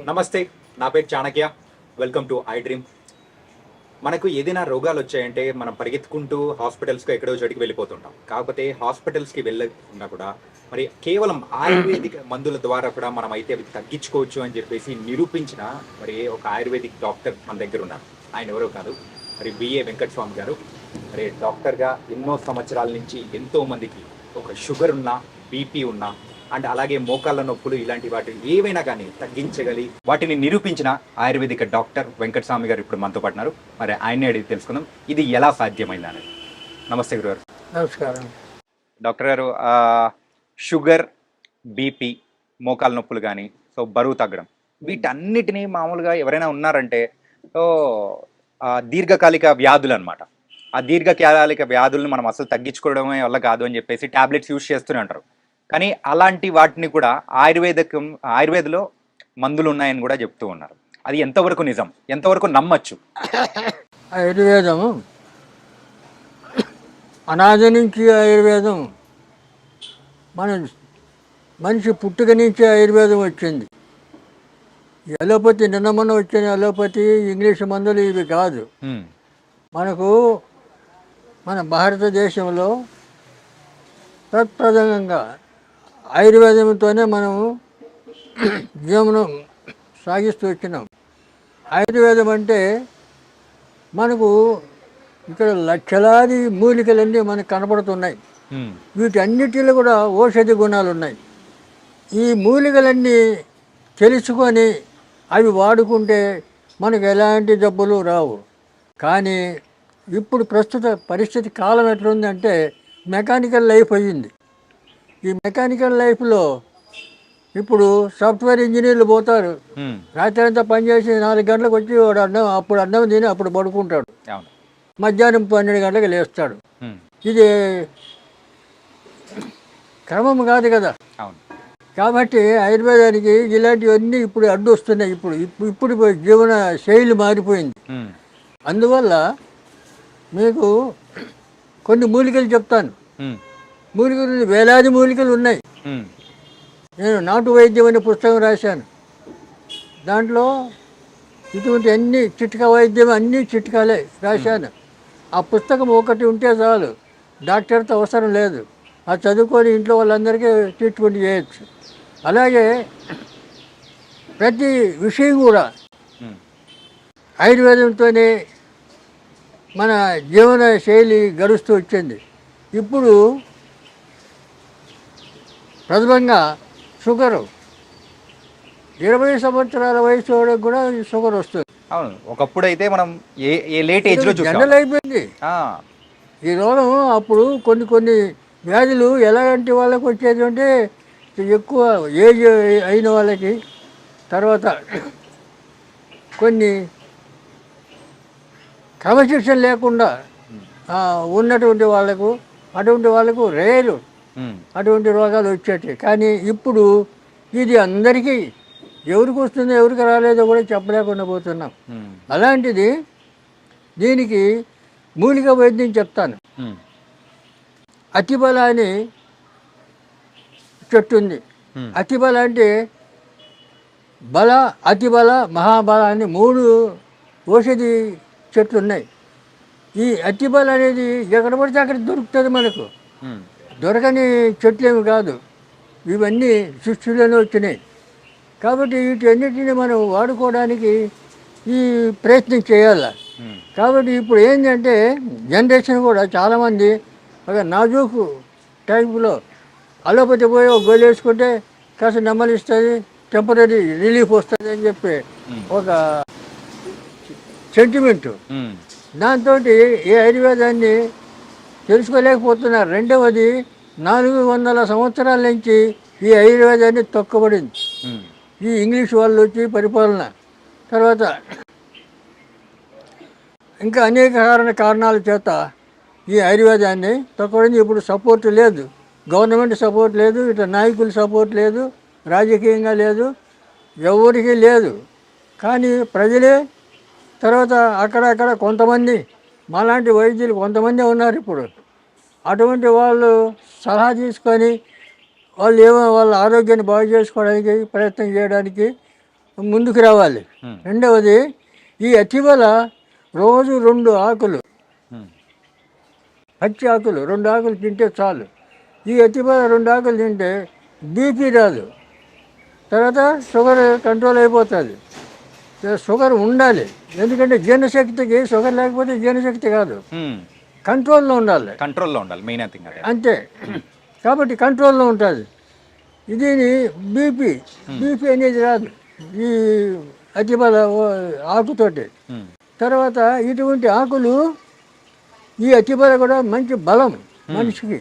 నమస్తే, నా పేరు Chanakya. Welcome to I dream. మనకు ఏదైనా రోగాలు వచ్చాయంటే మనం పరిగెత్తుకుంటూ హాస్పిటల్స్కి ఎక్కడో చోటికి వెళ్ళిపోతుంటాం. కాకపోతే హాస్పిటల్స్కి వెళ్ళకుండా కూడా మరి కేవలం ఆయుర్వేదిక్ మందుల ద్వారా కూడా మనం అయితే అవి తగ్గించుకోవచ్చు అని చెప్పేసి నిరూపించిన మరి ఒక ఆయుర్వేదిక్ డాక్టర్ మన దగ్గర ఉన్నారు. ఆయన ఎవరో కాదు, మరి బిఏ వెంకటస్వామి గారు. మరి డాక్టర్గా ఎన్నో సంవత్సరాల నుంచి ఎంతో మందికి ఒక షుగర్ ఉన్నా, బీపీ ఉన్నా అండ్ అలాగే మోకాళ్ళ నొప్పులు ఇలాంటి వాటిని ఏవైనా కానీ తగ్గించగలి వాటిని నిరూపించిన ఆయుర్వేదిక డాక్టర్ వెంకటస్వామి గారు ఇప్పుడు మనతో పాటున్నారు. మరి ఆయన్ని అడిగి తెలుసుకుందాం ఇది ఎలా సాధ్యమైంది అనేది. నమస్తే గురుగారు. నమస్కారం. డాక్టర్ గారు, షుగర్, బీపీ, మోకాళ్ళ నొప్పులు కానీ బరువు తగ్గడం వీటన్నిటినీ మామూలుగా ఎవరైనా ఉన్నారంటే సో దీర్ఘకాలిక వ్యాధులు అనమాట. ఆ దీర్ఘకాలిక వ్యాధులను మనం అసలు తగ్గించుకోవడమే వల్ల కాదు అని చెప్పేసి టాబ్లెట్స్ యూజ్ చేస్తూనే ఉంటారు. కానీ అలాంటి వాటిని కూడా ఆయుర్వేదలో మందులు ఉన్నాయని కూడా చెప్తూ ఉన్నారు. అది ఎంతవరకు నిజం, ఎంతవరకు నమ్మచ్చు? ఆయుర్వేదం అనాది నుంచి ఆయుర్వేదం మన మనిషి పుట్టుక నుంచి ఆయుర్వేదం వచ్చింది. అలోపతి నిన్న మొన్న వచ్చిన అలోపతి ఇంగ్లీష్ మందులు ఇవి కాదు. మనకు మన భారతదేశంలో ప్రప్రథమంగా ఆయుర్వేదంతోనే మనము జీవనం సాగిస్తూ వచ్చినాం. ఆయుర్వేదం అంటే మనకు ఇక్కడ లక్షలాది మూలికలన్నీ మనకు కనపడుతున్నాయి. వీటన్నిటిలో కూడా ఔషధి గుణాలు ఉన్నాయి. ఈ మూలికలన్నీ తెలుసుకొని అవి వాడుకుంటే మనకు ఎలాంటి జబ్బులు రావు. కానీ ఇప్పుడు ప్రస్తుత పరిస్థితి కాలం ఎట్లుందంటే మెకానికల్ లైఫ్ అయ్యింది. ఈ మెకానికల్ లైఫ్లో ఇప్పుడు సాఫ్ట్వేర్ ఇంజనీర్లు పోతారు, రాత్రి అంతా పనిచేసి 4 గంటలకు వచ్చి వాడు అప్పుడు అన్నం తిని అప్పుడు పడుకుంటాడు, మధ్యాహ్నం 12 గంటలకు లేస్తాడు. ఇది క్రమం కాదు కదా. కాబట్టి ఆయుర్వేదానికి ఇలాంటివన్నీ ఇప్పుడు అడ్డు వస్తున్నాయి. ఇప్పుడు జీవన శైలి మారిపోయింది. అందువల్ల మీకు కొన్ని మూలికలు చెప్తాను. మూలికలు వేలాది మూలికలు ఉన్నాయి. నేను నాటు వైద్యం అనే పుస్తకం రాశాను. దాంట్లో ఇటువంటి అన్ని చిట్కా వైద్యం అన్నీ చిట్కాలే రాశాను. ఆ పుస్తకం ఒకటి ఉంటే చాలు, డాక్టర్తో అవసరం లేదు. అది చదువుకొని ఇంట్లో వాళ్ళందరికీ ట్రీట్మెంట్ చేయొచ్చు. అలాగే ప్రతి విషయం కూడా ఆయుర్వేదంతోనే మన జీవన శైలి గడుస్తూ వచ్చింది. ఇప్పుడు ప్రథమంగా షుగరు 20 సంవత్సరాల వయసు వాళ్ళకి కూడా షుగర్ వస్తుంది. అవును, ఒకప్పుడు అయితే మనం ఏ లేట్ ఏజ్లో జనరల్ అయిపోయింది ఈ రోగం. అప్పుడు కొన్ని వ్యాధులు ఎలాంటి వాళ్ళకి వచ్చేది అంటే ఎక్కువ ఏజ్ అయిన వాళ్ళకి, తర్వాత కొన్ని క్రమశిక్షణ లేకుండా ఉన్నటువంటి వాళ్ళకు, అటువంటి వాళ్ళకు రేరు అటువంటి రోగాలు వచ్చేటి. కానీ ఇప్పుడు ఇది అందరికీ ఎవరికి వస్తుందో ఎవరికి రాలేదో కూడా చెప్పలేకుండా పోతున్నాం. అలాంటిది దీనికి మూలిక వైద్యం చెప్తాను. అతిబల అని చెట్టు ఉంది. అతిబల అంటే బల, అతిబల, మహాబల అని 3 ఔషధి చెట్లు ఉన్నాయి. ఈ అతిబల అనేది ఎక్కడ పడితే అక్కడ దొరుకుతుంది. మనకు దొరకని చెట్లేమి కాదు, ఇవన్నీ సృష్టిలోనే వచ్చినాయి. కాబట్టి వీటన్నిటిని మనం వాడుకోవడానికి ఈ ప్రయత్నం చేయాలి. కాబట్టి ఇప్పుడు ఏంటంటే జనరేషన్ కూడా చాలామంది ఒక నాజూకు టైపులో అలోపతి పోయి ఒక గోలు వేసుకుంటే కాస్త నెమ్మదిస్తుంది, టెంపరీ రిలీఫ్ వస్తుంది అని చెప్పి ఒక సెంటిమెంటు. దాంతో ఈ ఆయుర్వేదాన్ని తెలుసుకోలేకపోతున్నారు. రెండవది 400 సంవత్సరాల నుంచి ఈ ఆయుర్వేదాన్ని తొక్కబడింది. ఈ ఇంగ్లీష్ వాళ్ళు వచ్చి పరిపాలన తర్వాత ఇంకా అనేక కారణాల చేత ఈ ఆయుర్వేదాన్ని తొక్కబడింది. ఇప్పుడు సపోర్ట్ లేదు, గవర్నమెంట్ సపోర్ట్ లేదు, ఇట్లా నాయకుల సపోర్ట్ లేదు, రాజకీయంగా లేదు, ఎవరికి లేదు. కానీ ప్రజలే, తర్వాత అక్కడక్కడ కొంతమంది మాలాంటి వైద్యులు కొంతమంది ఉన్నారు ఇప్పుడు. అటువంటి వాళ్ళు సలహా తీసుకొని వాళ్ళు వాళ్ళ ఆరోగ్యాన్ని బాగు చేసుకోవడానికి ప్రయత్నం చేయడానికి ముందుకు రావాలి. రెండవది ఈ అతిబల రోజు 2 ఆకులు, పచ్చి ఆకులు 2 ఆకులు తింటే చాలు. ఈ అతిబల 2 ఆకులు తింటే బీపీ రాదు, తర్వాత షుగర్ కంట్రోల్ అయిపోతుంది. షుగర్ ఉండాలి, ఎందుకంటే జీర్ణశక్తికి షుగర్ లేకపోతే జీర్ణశక్తి కాదు, కంట్రోల్లో ఉండాలి. కంట్రోల్లో ఉండాలి మెయిన్ థింగ్ అదే. అంతే, కాబట్టి కంట్రోల్లో ఉంటుంది. ఇది బీపీ అనేది రాదు ఈ అతిబల ఆకుతోటి. తర్వాత ఇటువంటి ఆకులు, ఈ అతిబల కూడా మంచి బలం మనిషికి.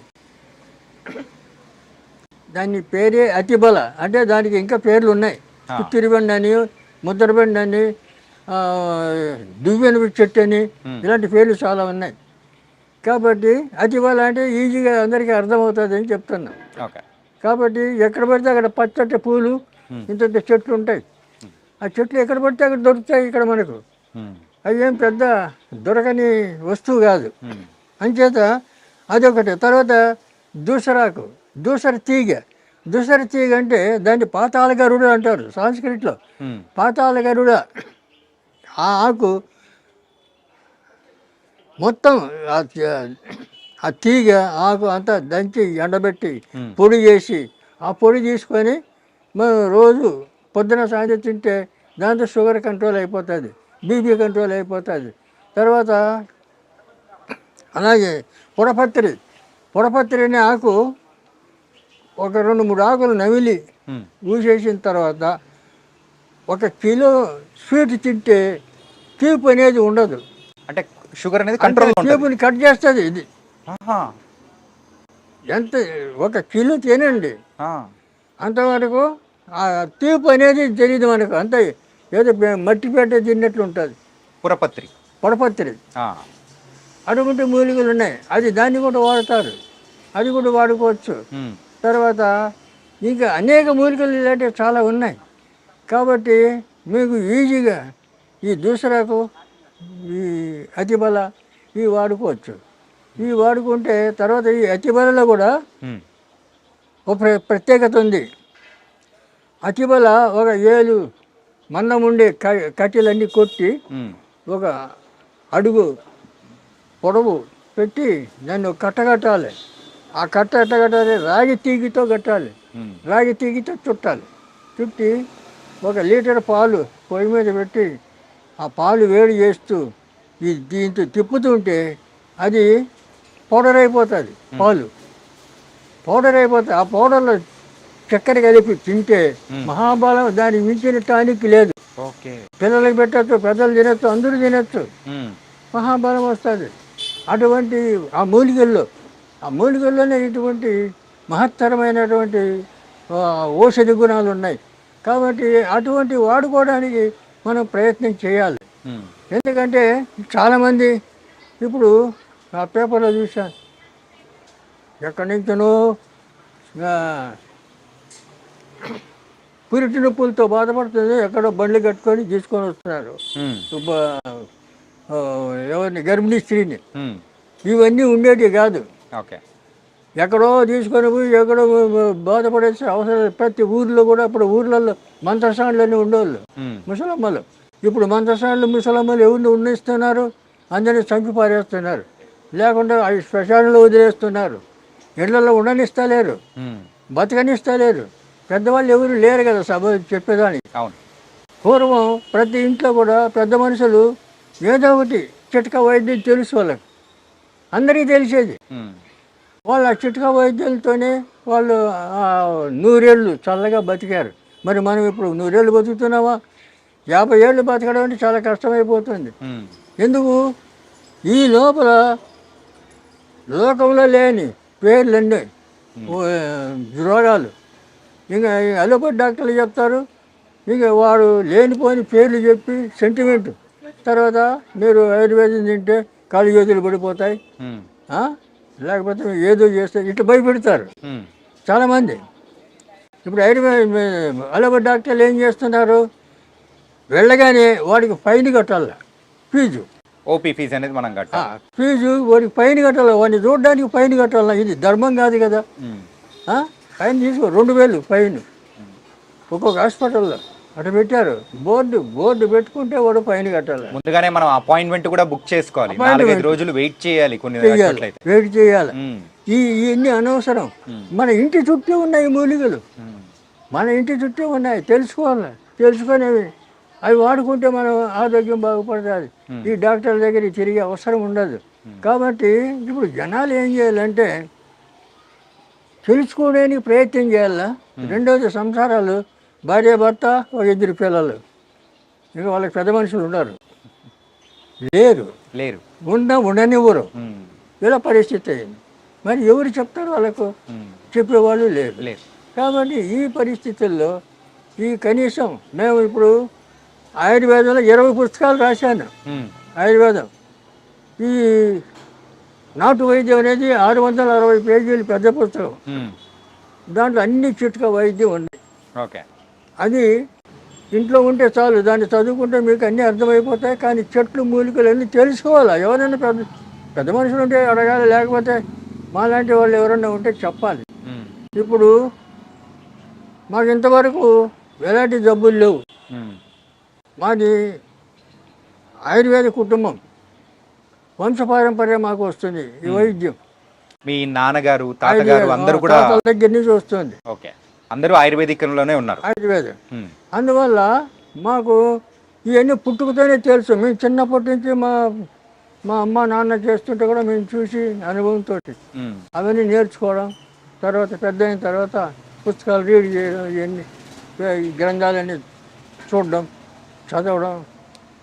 దాని పేరే అతిబల, అంటే దానికి ఇంకా పేర్లు ఉన్నాయి. పుత్తిరిబండి అని, ముద్రబండి అని, దువ్వెన చెట్టు అని, ఇలాంటి పేర్లు చాలా ఉన్నాయి. కాబట్టి అతిబల అంటే ఈజీగా అందరికీ అర్థమవుతుంది అని చెప్తున్నాం. కాబట్టి ఎక్కడ పడితే అక్కడ పచ్చటి పూలు, ఇంత చెట్లు ఉంటాయి. ఆ చెట్లు ఎక్కడ పడితే అక్కడ దొరుకుతాయి ఇక్కడ మనకు. అవి ఏం పెద్ద దొరకని వస్తువు కాదు. అంచేత అదొకటి. తర్వాత దూసరాకు, దూసర తీగ అంటే దాన్ని పాతాళ గరుడ అంటారు సంస్కృతిలో. పాతాళ గరుడ ఆ ఆకు మొత్తం ఆ తీగ ఆకు అంతా దంచి ఎండబెట్టి పొడి చేసి, ఆ పొడి తీసుకొని మనం రోజు పొద్దున సాయంత్రం తింటే దాంతో షుగర్ కంట్రోల్ అయిపోతుంది, బీపీ కంట్రోల్ అయిపోతుంది. తర్వాత అలాగే పొడపత్రి అనే ఆకు ఒక 2-3 ఆకులు నమిలి ఊసేసిన తర్వాత 1 కిలో స్వీట్ తింటే తీపి అనేది ఉండదు. అంటే షుగర్ అనేది కంట్రోల్, తీపిని కట్ చేస్తుంది ఇది. ఎంత 1 కిలో తినండి, అంతవరకు ఆ తీపి అనేది తెలియదు మనకు. అంత ఏదో మట్టిపేట తిన్నట్లు ఉంటుంది. పొడపత్రి అటువంటి మూలికలు ఉన్నాయి, అది దాన్ని కూడా వాడతారు, అది కూడా వాడుకోవచ్చు. తర్వాత ఇంకా అనేక మూలికలు ఇలాంటివి చాలా ఉన్నాయి. కాబట్టి మీకు ఈజీగా ఈ దూసరాకు, ఈ అతిబల ఇవి వాడుకోవచ్చు. ఇవి వాడుకుంటే తర్వాత ఈ అతిబలలో కూడా ఒక ప్రత్యేకత ఉంది. అతిబల ఒక 7 మందం ఉండే కట్టెలన్నీ కొట్టి 1 అడుగు పొడవు పెట్టి దాన్ని కట్టగట్టాలి. ఆ కట్ట ఎట్టగట్టాలి, రాగి తీగితో కట్టాలి, రాగి తీగితో చుట్టాలి. చుట్టి 1 లీటర్ పాలు పొయ్యి మీద పెట్టి ఆ పాలు వేడి చేస్తూ దీంతో తిప్పుతుంటే అది పౌడర్ అయిపోతుంది. పాలు పౌడర్ అయిపోతుంది. ఆ పౌడర్లో చక్కెర కలిపి తింటే మహాబలం, దానికి మించిన టానిక్ లేదు. పిల్లలకి పెట్టచ్చు, పెద్దలు తినచ్చు, అందరూ తినచ్చు, మహాబలం వస్తుంది. అటువంటి ఆ మూలికల్లోనే ఇటువంటి మహత్తరమైనటువంటి ఔషధి గుణాలు ఉన్నాయి. కాబట్టి అటువంటి వాడుకోవడానికి మనం ప్రయత్నం చేయాలి. ఎందుకంటే చాలామంది ఇప్పుడు ఆ పేపర్లో చూశాను, ఎక్కడి నుంచో పురిటి నొప్పులతో బాధపడుతుంది, ఎక్కడో బండ్లు కట్టుకొని తీసుకొని వస్తున్నారు ఎవరిని, గర్భిణీ స్త్రీని. ఇవన్నీ ఉండేవి కాదు. ఎక్కడో తీసుకొని పోయి ఎక్కడో బాధపడేసి అవసరం. ప్రతి ఊర్లో కూడా ఇప్పుడు ఊర్లలో మంత్రసానులన్నీ ఉండేవాళ్ళు ముసలమ్మలు. ఇప్పుడు మంత్రసానులు ముసలమ్మలు ఎవరిని ఉన్నిస్తున్నారు, అందరినీ చంపి పారేస్తున్నారు, లేకుండా అవి శ్మశానంలో వదిలేస్తున్నారు. ఇళ్లలో ఉండనిస్తలేరు, బతకనిస్తలేరు. పెద్దవాళ్ళు ఎవరు లేరు కదా సభ చెప్పేదానికి. పూర్వం ప్రతి ఇంట్లో కూడా పెద్ద మనుషులు ఏదో ఒకటి చిట్కా వైద్యం తెలుసు వాళ్ళకి, అందరికీ తెలిసేది. వాళ్ళు ఆ చిట్కా వైద్యులతోనే వాళ్ళు 100 ఏళ్ళు చల్లగా బతికారు. మరి మనం ఇప్పుడు 100 ఏళ్ళు బతుకుతున్నామా? 50 ఏళ్ళు బతకడం అంటే చాలా కష్టమైపోతుంది. ఎందుకు? ఈ లోపల లోకంలో లేని పేర్లన్నీ రోగాలు. ఇంకా అలోపతి డాక్టర్లు చెప్తారు, ఇంకా వాడు లేనిపోని పేర్లు చెప్పి సెంటిమెంట్. తర్వాత మీరు ఆయుర్వేదం తింటే కాళ్ళు చేతులు పడిపోతాయి, లేకపోతే ఏదో చేస్తే ఇట్లా భయపెడతారు చాలామంది. ఇప్పుడు అలోపతి డాక్టర్లు ఏం చేస్తున్నారు, వెళ్ళగానే వాడికి ఫైన్ కట్టాలి, ఫీజు, ఓపీ ఫీజు అనేది మనం కట్టాలి. ఫీజు వాడికి ఫైన్ కట్టాలి, వాడిని చూడడానికి ఫైన్ కట్టాలి. ఇది ధర్మం కాదు కదా. ఫైన్ తీసుకో, 2000 ఫైన్ ఒక్కొక్క హాస్పిటల్లో. అటు పెట్టారు బోర్డు పెట్టుకుంటే వాడు ఫైన్ కట్టాలి, ముందుగానే మనం అపాయింట్మెంట్ కూడా బుక్ చేసుకోవాలి. Appointment. 4-5 రోజులు వెయిట్ చేయాలి కొన్ని చెయ్యాలి, చోట్లయితే. వెయిట్ చేయాలి. ఉమ్, ఇవన్నీ అనవసరం. ఉమ్, మన ఇంటి చుట్టూ ఉన్నాయి మూలికలు, ఉమ్, మన ఇంటి చుట్టూ ఉన్నాయి, తెలుసుకోవాలి. తెలుసుకునేవి అవి వాడుకుంటే మనం ఆరోగ్యం బాగుపడుతుంది. ఈ డాక్టర్ల దగ్గర తిరిగే అవసరం ఉండదు. కాబట్టి ఇప్పుడు జనాలు ఏం చేయాలంటే తెలుసుకోవడానికి ప్రయత్నం చేయాలా. రెండోది సంసారాలు, భార్య భర్త, ఒక 2 పిల్లలు, ఇక వాళ్ళకి పెద్ద మనుషులు ఉన్నారు లేరు. ఉండనివ్వరు. ఉమ్, ఇలా పరిస్థితి అయింది. మరి ఎవరు చెప్తారు వాళ్ళకు? ఉమ్, చెప్పేవాళ్ళు లేరు. లేరు. కాబట్టి ఈ పరిస్థితుల్లో ఈ కనీసం మేము ఇప్పుడు ఆయుర్వేదంలో 20 పుస్తకాలు రాశాను. ఉమ్, ఆయుర్వేదం ఈ నాటు వైద్యం అనేది 660 పేజీలు పెద్ద పుస్తకం. ఉమ్, దాంట్లో అన్ని చిట్కా వైద్యం ఉంది. ఓకే. అది ఇంట్లో ఉంటే చాలు, దాన్ని చదువుకుంటే మీకు అన్నీ అర్థమైపోతాయి. కానీ చెట్లు మూలికలు అన్నీ తెలుసుకోవాలి. ఎవరైనా పెద్ద మనుషులు ఉంటే అడగాలి, లేకపోతే మాలాంటి వాళ్ళు ఎవరైనా ఉంటే చెప్పాలి. ఉమ్, ఇప్పుడు మాకు ఇంతవరకు ఎలాంటి జబ్బులు లేవు. ఉమ్, మాది ఆయుర్వేద కుటుంబం, వంశపారంపర్యం మాకు వస్తుంది ఈ వైద్యం. మీ నాన్నగారు తాతగారు అందరూ కూడా తాతల దగ్గర నుంచి వస్తుంది ఓకే, అందరూ ఆయుర్వేదికంలోనే ఉన్నారు. ఆయుర్వేదం. ఉమ్, అందువల్ల మాకు ఇవన్నీ పుట్టుకతోనే తెలుసు. మేము చిన్నప్పటి నుంచి మా అమ్మ నాన్న చేస్తుంటే కూడా మేము చూసి అనుభవంతో ఉమ్, అవన్నీ నేర్చుకోవడం, తర్వాత పెద్ద అయిన తర్వాత పుస్తకాలు రీడ్ చేయడం, ఇవన్నీ ఈ గ్రంథాలన్నీ చూడడం, చదవడం,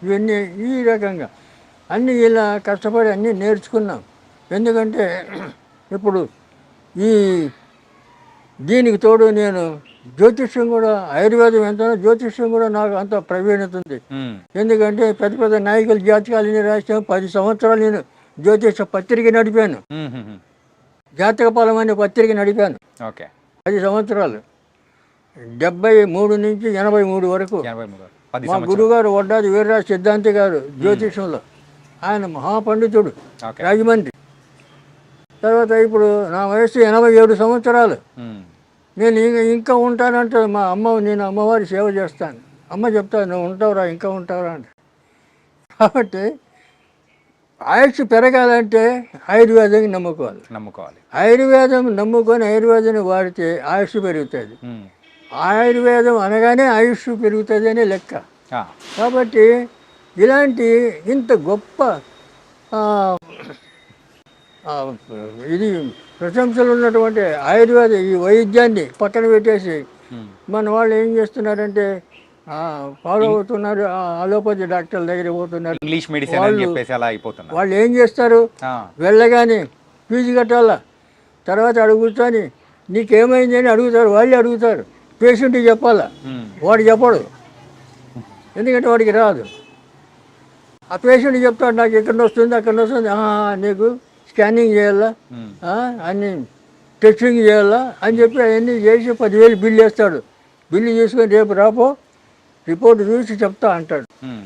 ఇవన్నీ ఈ రకంగా అన్నీ ఇలా కష్టపడి అన్నీ నేర్చుకున్నాం. ఎందుకంటే ఇప్పుడు ఈ దీనికి తోడు నేను జ్యోతిష్యం కూడా, ఆయుర్వేదం ఎంతనో జ్యోతిష్యం కూడా నాకు అంత ప్రవీణత ఉంది. ఉమ్, ఎందుకంటే పెద్ద పెద్ద నాయకుల జాతకాలని రాసాను. 10 సంవత్సరాలు నేను జ్యోతిష పత్రిక నడిపాను. ఉమ్, ఉమ్, జాతక ఫలం అనే పత్రిక నడిపాను ఓకే. 10 సంవత్సరాలు, 73 నుంచి 83 వరకు. 83, 10 మా గురుగారు వడ్డాది వీర్రాజు సిద్ధాంతి గారు జ్యోతిషంలో, ఆయన మహాపండితుడు, ఓకే. రాజమండ్రి. తర్వాత ఇప్పుడు నా వయసు 87 సంవత్సరాలు. ఉమ్, నేను ఇంకా ఉంటానంటే మా అమ్మ, నేను అమ్మవారి సేవ చేస్తాను. అమ్మ చెప్తాను, నువ్వు ఉంటావురా, ఇంకా ఉంటావురా అంటే. కాబట్టి ఆయుష్ పెరగాలంటే ఆయుర్వేదాన్ని నమ్ముకోవాలి. ఆయుర్వేదం నమ్ముకొని ఆయుర్వేదాన్ని వాడితే ఆయుష్ పెరుగుతుంది. ఉమ్, ఆయుర్వేదం అనగానే ఆయుష్ పెరుగుతుంది అనే లెక్క. ఆ, కాబట్టి ఇలాంటి ఇంత గొప్ప ఇది ప్రశంసలు ఉన్నటువంటి ఆయుర్వేద ఈ వైద్యాన్ని పక్కన పెట్టేసి ఉమ్, మన వాళ్ళు ఏం చేస్తున్నారంటే ఫాలో అవుతున్నారు, అలోపతి డాక్టర్ల దగ్గర పోతున్నారు. ఇంగ్లీష్ మెడిసిన్ అని చెప్పేసి అలా అయిపోతున్నారు. వాళ్ళు ఏం చేస్తారు, ఆ, వెళ్ళగానే ఫీజు కట్టాలా, తర్వాత అడుగుతాని నీకేమైంది అని అడుగుతారు. వాళ్ళే అడుగుతారు, పేషెంట్కి చెప్పాలా, ఉమ్, వాడు చెప్పడు, ఎందుకంటే వాడికి రాదు. ఆ పేషెంట్ చెప్తాడు, నాకు ఎక్కడ వస్తుంది అక్కడ వస్తుంది, నీకు స్కానింగ్ చేయాలా, ఉమ్, అన్ని టెస్టింగ్ చేయాలా అని చెప్పి అవన్నీ చేసి 10,000 బిల్లు వేస్తాడు. బిల్లు చేసుకొని రేపు రాపో రిపోర్ట్ చూసి చెప్తా అంటాడు. ఉమ్,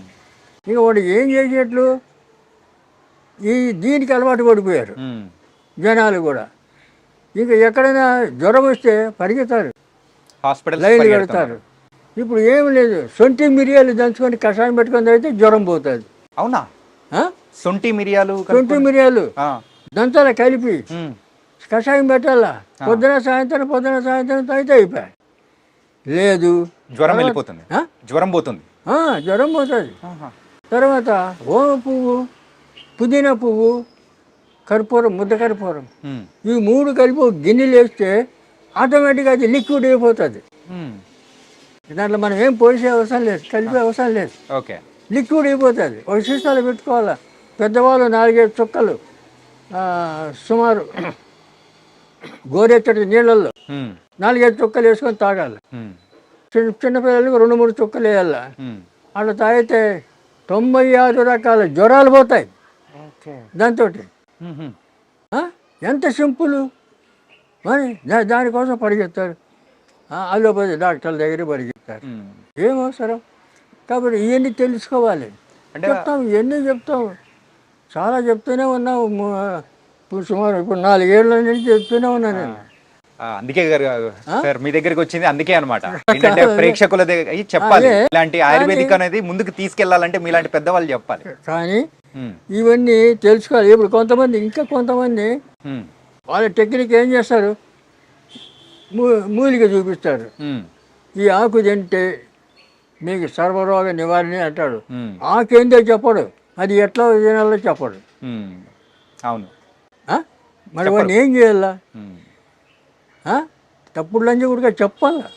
ఇక వాడు ఏం చేసేట్లు దీనికి అలవాటు పడిపోయారు ఉమ్, జనాలు కూడా. ఇంకా ఎక్కడైనా జ్వరం వస్తే పరిగెత్తారు, హాస్పిటల్ లైన్లు కడతారు. ఇప్పుడు ఏమి లేదు, సొంటి మిరియాలు దంచుకొని కషాయం పెట్టుకొని అయితే జ్వరం పోతుంది. అవునా? సొంటి మిరియాలు సొంటి మిరియాలు దంచాల కలిపి ఉమ్, కషాయం పెట్టాలా, పొద్దున సాయంత్రం తాగితే అయిపోయాయి. లేదు, జ్వరం వెళ్ళిపోతుంది, జ్వరం పోతుంది. జ్వరం పోతుంది. తర్వాత ఓమ పువ్వు, పుదీనా పువ్వు, కర్పూరం, ముద్ద కర్పూరం, ఉమ్, ఈ 3 కలిపి ఒక గిన్నెలు వేస్తే ఆటోమేటిక్గా అది లిక్విడ్ అయిపోతుంది. ఉమ్, దాంట్లో మనం ఏం పోసే అవసరం లేదు, కలిపే అవసరం లేదు, ఓకే. లిక్విడ్ అయిపోతుంది. ఒక సీసాలో పెట్టుకోవాలా. పెద్దవాళ్ళు 4-5 చుక్కలు సుమారు గోరెచ్చటి నీళ్ళల్లో ఉమ్, 4-5 చుక్కలు వేసుకొని తాగాలి. ఉమ్, చిన్నపిల్లలకు 2-3 చుక్కలు వేయాలి. ఉమ్, అట్లా తాగితే 96 రకాల జ్వరాలు పోతాయి ఓకే. దాంతో. ఉమ్, ఎంత సింపుల్. మరి దానికోసం పరిగెత్తారు, అలోపతి డాక్టర్ల దగ్గర పరిగెత్తారు. ఉమ్, ఏం అవసరం? కాబట్టి ఇవన్నీ తెలుసుకోవాలి. చెప్తాం, ఇవన్నీ చెప్తాం, చాలా చెప్తూనే ఉన్నాం. సుమారు ఇప్పుడు 4 ఏళ్ళ నుంచి చెప్తూనే ఉన్నాను నేను. అందుకే సార్ మీ దగ్గరికి వచ్చింది అందుకే అనమాట. ఏంటంటే ప్రేక్షకుల దగ్గర చెప్పాలి, ఇలాంటి ఆయుర్వేదిక్ అనేది ముందుకు తీసుకెళ్లాలంటే మీలాంటి పెద్దవాళ్ళు చెప్పాలి. కానీ ఇవన్నీ తెలుసుకోవాలి. ఇప్పుడు కొంతమంది ఇంకా కొంతమంది వాళ్ళ టెక్నిక్ ఏం చేస్తారు, మూలిక చూపిస్తారు. ఈ ఆకు తింటే మీకు సర్వరోగ నివారణ అంటాడు. ఆకేందో చెప్పడు, అది ఎట్లా తినాలో చెప్పడు. అవును, మరి వాడిని ఏం చేయాలా? తప్పుడు లంచం కూడా చెప్పాలా,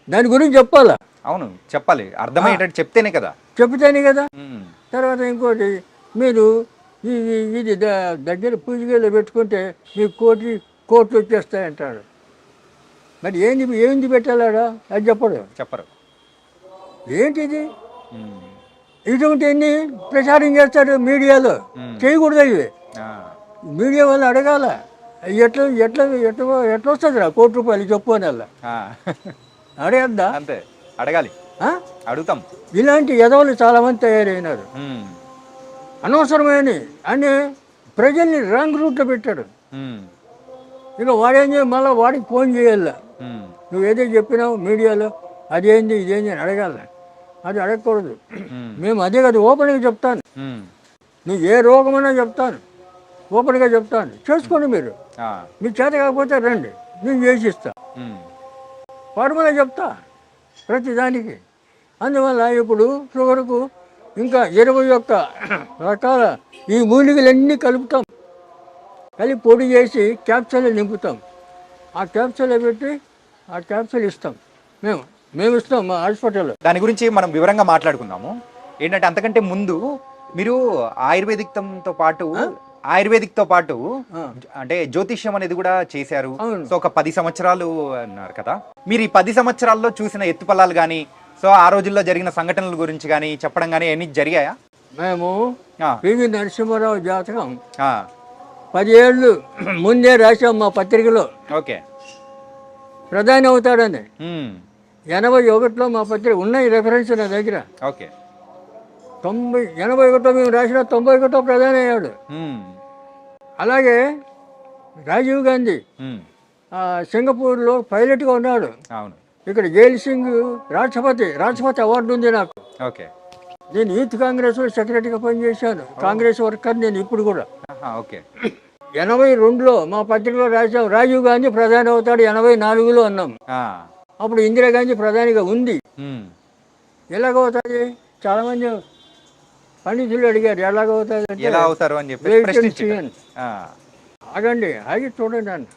దాని గురించి చెప్పాలా. అవును, చెప్పాలి, అర్థమయ్యేటట్టు చెప్తేనే కదా. తర్వాత ఇంకోటి, మీరు ఇది దగ్గర పూజగేలో పెట్టుకుంటే మీకు కోట్లు వచ్చేస్తాయంటాడు. మరి ఏంది పెట్టాలాడా, అది చెప్పరు. ఏంటిది? ఇటువంటివన్నీ ప్రచారం చేస్తాడు మీడియాలో. చేయకూడదు ఇవి. మీడియా వాళ్ళు అడగాల, ఎట్లా ఎట్లా ఎట్లా ఎట్లా వస్తుంది రా ₹1 చెప్పు అని అలా అడగద్దా? అంతే, అడగాలి, అడుగుతాం. ఇలాంటి ఎదవలు చాలామంది తయారైనారు, అనవసరమైన అని ప్రజల్ని రాంగ్ రూట్లో పెట్టాడు. ఇక వాడేం చేయాలి, మళ్ళీ వాడికి ఫోన్ చేయాల, నువ్వు ఏదో చెప్పినావు మీడియాలో అదేంది ఇదేంది అని అడగాల. అది అడగకూడదు. మేము అదే కదా ఓపెన్గా చెప్తాను, నువ్వు ఏ రోగమైనా చెప్తాను, ఓపెన్గా చెప్తాను, చేసుకోండి. మీరు మీ చేత కాకపోతే రండి, నేను చేసిస్తా, ఫార్ములా చెప్తా ప్రతిదానికి. అందువల్ల ఇప్పుడు షుగర్కు ఇంకా 21 రకాల ఈ మూలికలన్నీ కలుపుతాం, కలిపి పొడి చేసి క్యాప్సూల్ నింపుతాం. ఆ క్యాప్సూల్ పెట్టి ఆ క్యాప్సూల్ ఇస్తాం, మేము ఇస్తాం మా హాస్పిటల్లో. దాని గురించి మనం వివరంగా మాట్లాడుకుందాము. ఏంటంటే అంతకంటే ముందు మీరు ఆయుర్వేదిక్తో పాటు అంటే జ్యోతిష్యం అనేది కూడా చేశారు. సో ఒక 10 సంవత్సరాలు అన్నారు కదా. మీరు ఈ 10 సంవత్సరాల్లో చూసిన ఎత్తుపల్లాలు కానీ, సో ఆ రోజుల్లో జరిగిన సంఘటనల గురించి కానీ చెప్పడం కానీ అన్ని జరిగాయా? మేము పివి నరసింహారావు జాతకం 10 ఏళ్ళు ముందే రాసాం మా పత్రికలో. ఓకే, ప్రధాని అవుతాడని. 81లో మా పత్రిక ఉన్నాయి రెఫరెన్స్ నా దగ్గర. ఓకే, 81 మేము రాసిన 91 ప్రధాని అయ్యాడు. అలాగే రాజీవ్ గాంధీ సింగపూర్లో పైలట్గా ఉన్నాడు. ఇక్కడ జైల్ సింగ్ రాష్ట్రపతి అవార్డు ఉంది నాకు. నేను యూత్ కాంగ్రెస్ సెక్రటరీగా పనిచేశాను, కాంగ్రెస్ వర్కర్ నేను ఇప్పుడు కూడా. 82లో మా పత్రికలో రాసాం రాజీవ్ గాంధీ ప్రధాని అవుతాడు, 84లో అన్నాం. అప్పుడు ఇందిరాగాంధీ ప్రధానిగా ఉంది. ఎలాగవుతుంది? చాలా మంది పండితులు అడిగారు ఎలాగవుతుంది. ఆగండి, ఆగి చూడండి అన్న.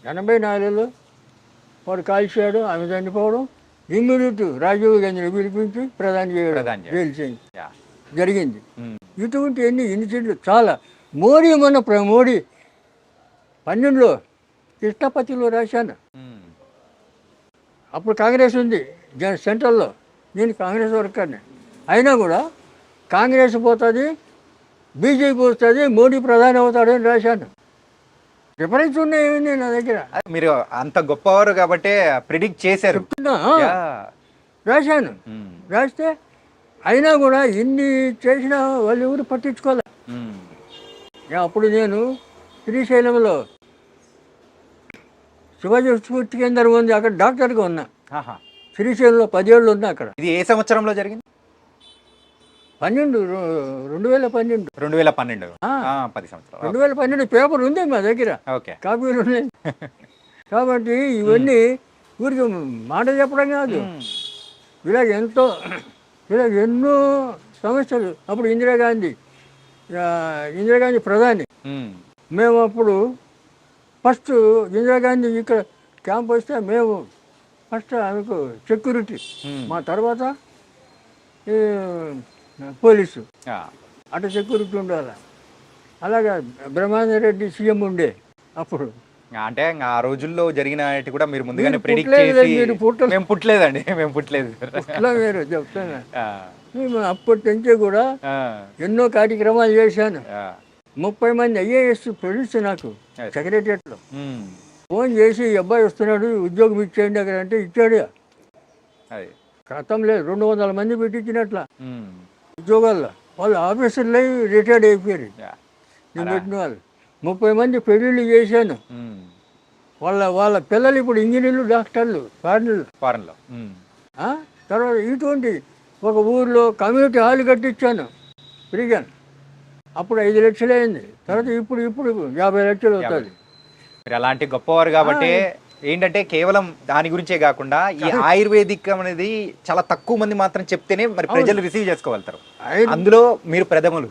84లో వాడు కాల్చాడు, ఆమె చనిపోవడం, ఇమ్మీడియట్ రాజీవ్ గాంధీని పిలిపించి ప్రధాని చేయడం జరిగింది. ఇటువంటి ఇన్సిడెంట్లు చాలా. మోడీ 12లో కృష్ణపతిలో రాశాను. అప్పుడు కాంగ్రెస్ ఉంది సెంట్రల్లో, నేను కాంగ్రెస్ వర్కర్ని. అయినా కూడా కాంగ్రెస్ పోతుంది, బీజేపీ వస్తుంది, మోడీ ప్రధాని అవుతాడు అని రాశాను. రిఫరెన్స్ ఉన్నాయి నా దగ్గర. మీరు అంత గొప్పవారు కాబట్టి ప్రిడిక్ట్ చేశారు. రాశాను. రాస్తే అయినా కూడా ఇన్ని చేసినా వాళ్ళు ఎవరు పట్టించుకోలే. అప్పుడు నేను శ్రీశైలంలో శివాజీ స్ఫూర్తి కేంద్రం ఉంది, అక్కడ డాక్టర్గా ఉన్నా. శ్రీశైలంలో 10 ఏళ్ళు ఉన్నా అక్కడ. ఇది ఏ సంవత్సరంలో జరిగింది? 2012. 10 సంవత్సరాలు. 2012 పేపర్ ఉంది మా దగ్గర, కాపీలు ఉన్నాయి. కాబట్టి ఇవన్నీ ఊరికి మాట చెప్పడం కాదు, ఇలాగ ఎన్నో సమస్యలు. అప్పుడు ఇందిరాగాంధీ ప్రధాని. మేము అప్పుడు ఫస్ట్ ఇందిరాగాంధీ ఇక్కడ క్యాంప్ వస్తే మేము ఫస్ట్ ఆమెకు సెక్యూరిటీ, మా తర్వాత పోలీసు, అటు సెక్యూరిటీ ఉండాలి. అలాగా బ్రహ్మానందరెడ్డి సీఎం ఉండే అప్పుడు. అంటే ఆ రోజుల్లో జరిగిన కూడా మీరు ముందుగానే ప్రెడిక్ట్ చేసి. మేము పుట్టలేదండి, మేము పుట్టలేదు. మీరు చెప్తాను, మేము అప్పటి నుంచే కూడా ఎన్నో కార్యక్రమాలు చేశాను. 30 మంది IAS ఫ్రెండ్స్ నాకు సెక్రటరియట్లో ఫోన్ చేసి, అబ్బాయి వస్తున్నాడు ఉద్యోగం ఇచ్చేయండి అక్కడ అంటే ఇచ్చాడు. క్రితం లేదు, 200 మంది పెట్టించినట్ల ఉద్యోగాల్లో. వాళ్ళు ఆఫీసర్లు రిటైర్డ్ అయిపోయారు నేను పెట్టిన వాళ్ళు. 30 మంది పెళ్ళిళ్ళు చేశాను. ఉమ్. వాళ్ళ పిల్లలు ఇప్పుడు ఇంజనీర్లు, డాక్టర్లు, ఫారినర్లు. ఫారెన్లో. తర్వాత ఇటువంటి ఒక ఊర్లో కమ్యూనిటీ హాల్ కట్టించాను ఫ్రీగా. అప్పుడు 5 లక్షలు అయింది. తర్వాత ఇప్పుడు 50 లక్షలు అవుతుంది. మీరు అలాంటి గొప్పవారు కాబట్టి ఏంటంటే కేవలం దాని గురించే కాకుండా ఈ ఆయుర్వేదిక్ అనేది చాలా తక్కువ మంది మాత్రం చెప్తేనే మరి ప్రజలు రిసీవ్ చేసుకోగలుగుతారు. అందులో మీరు ప్రథములు.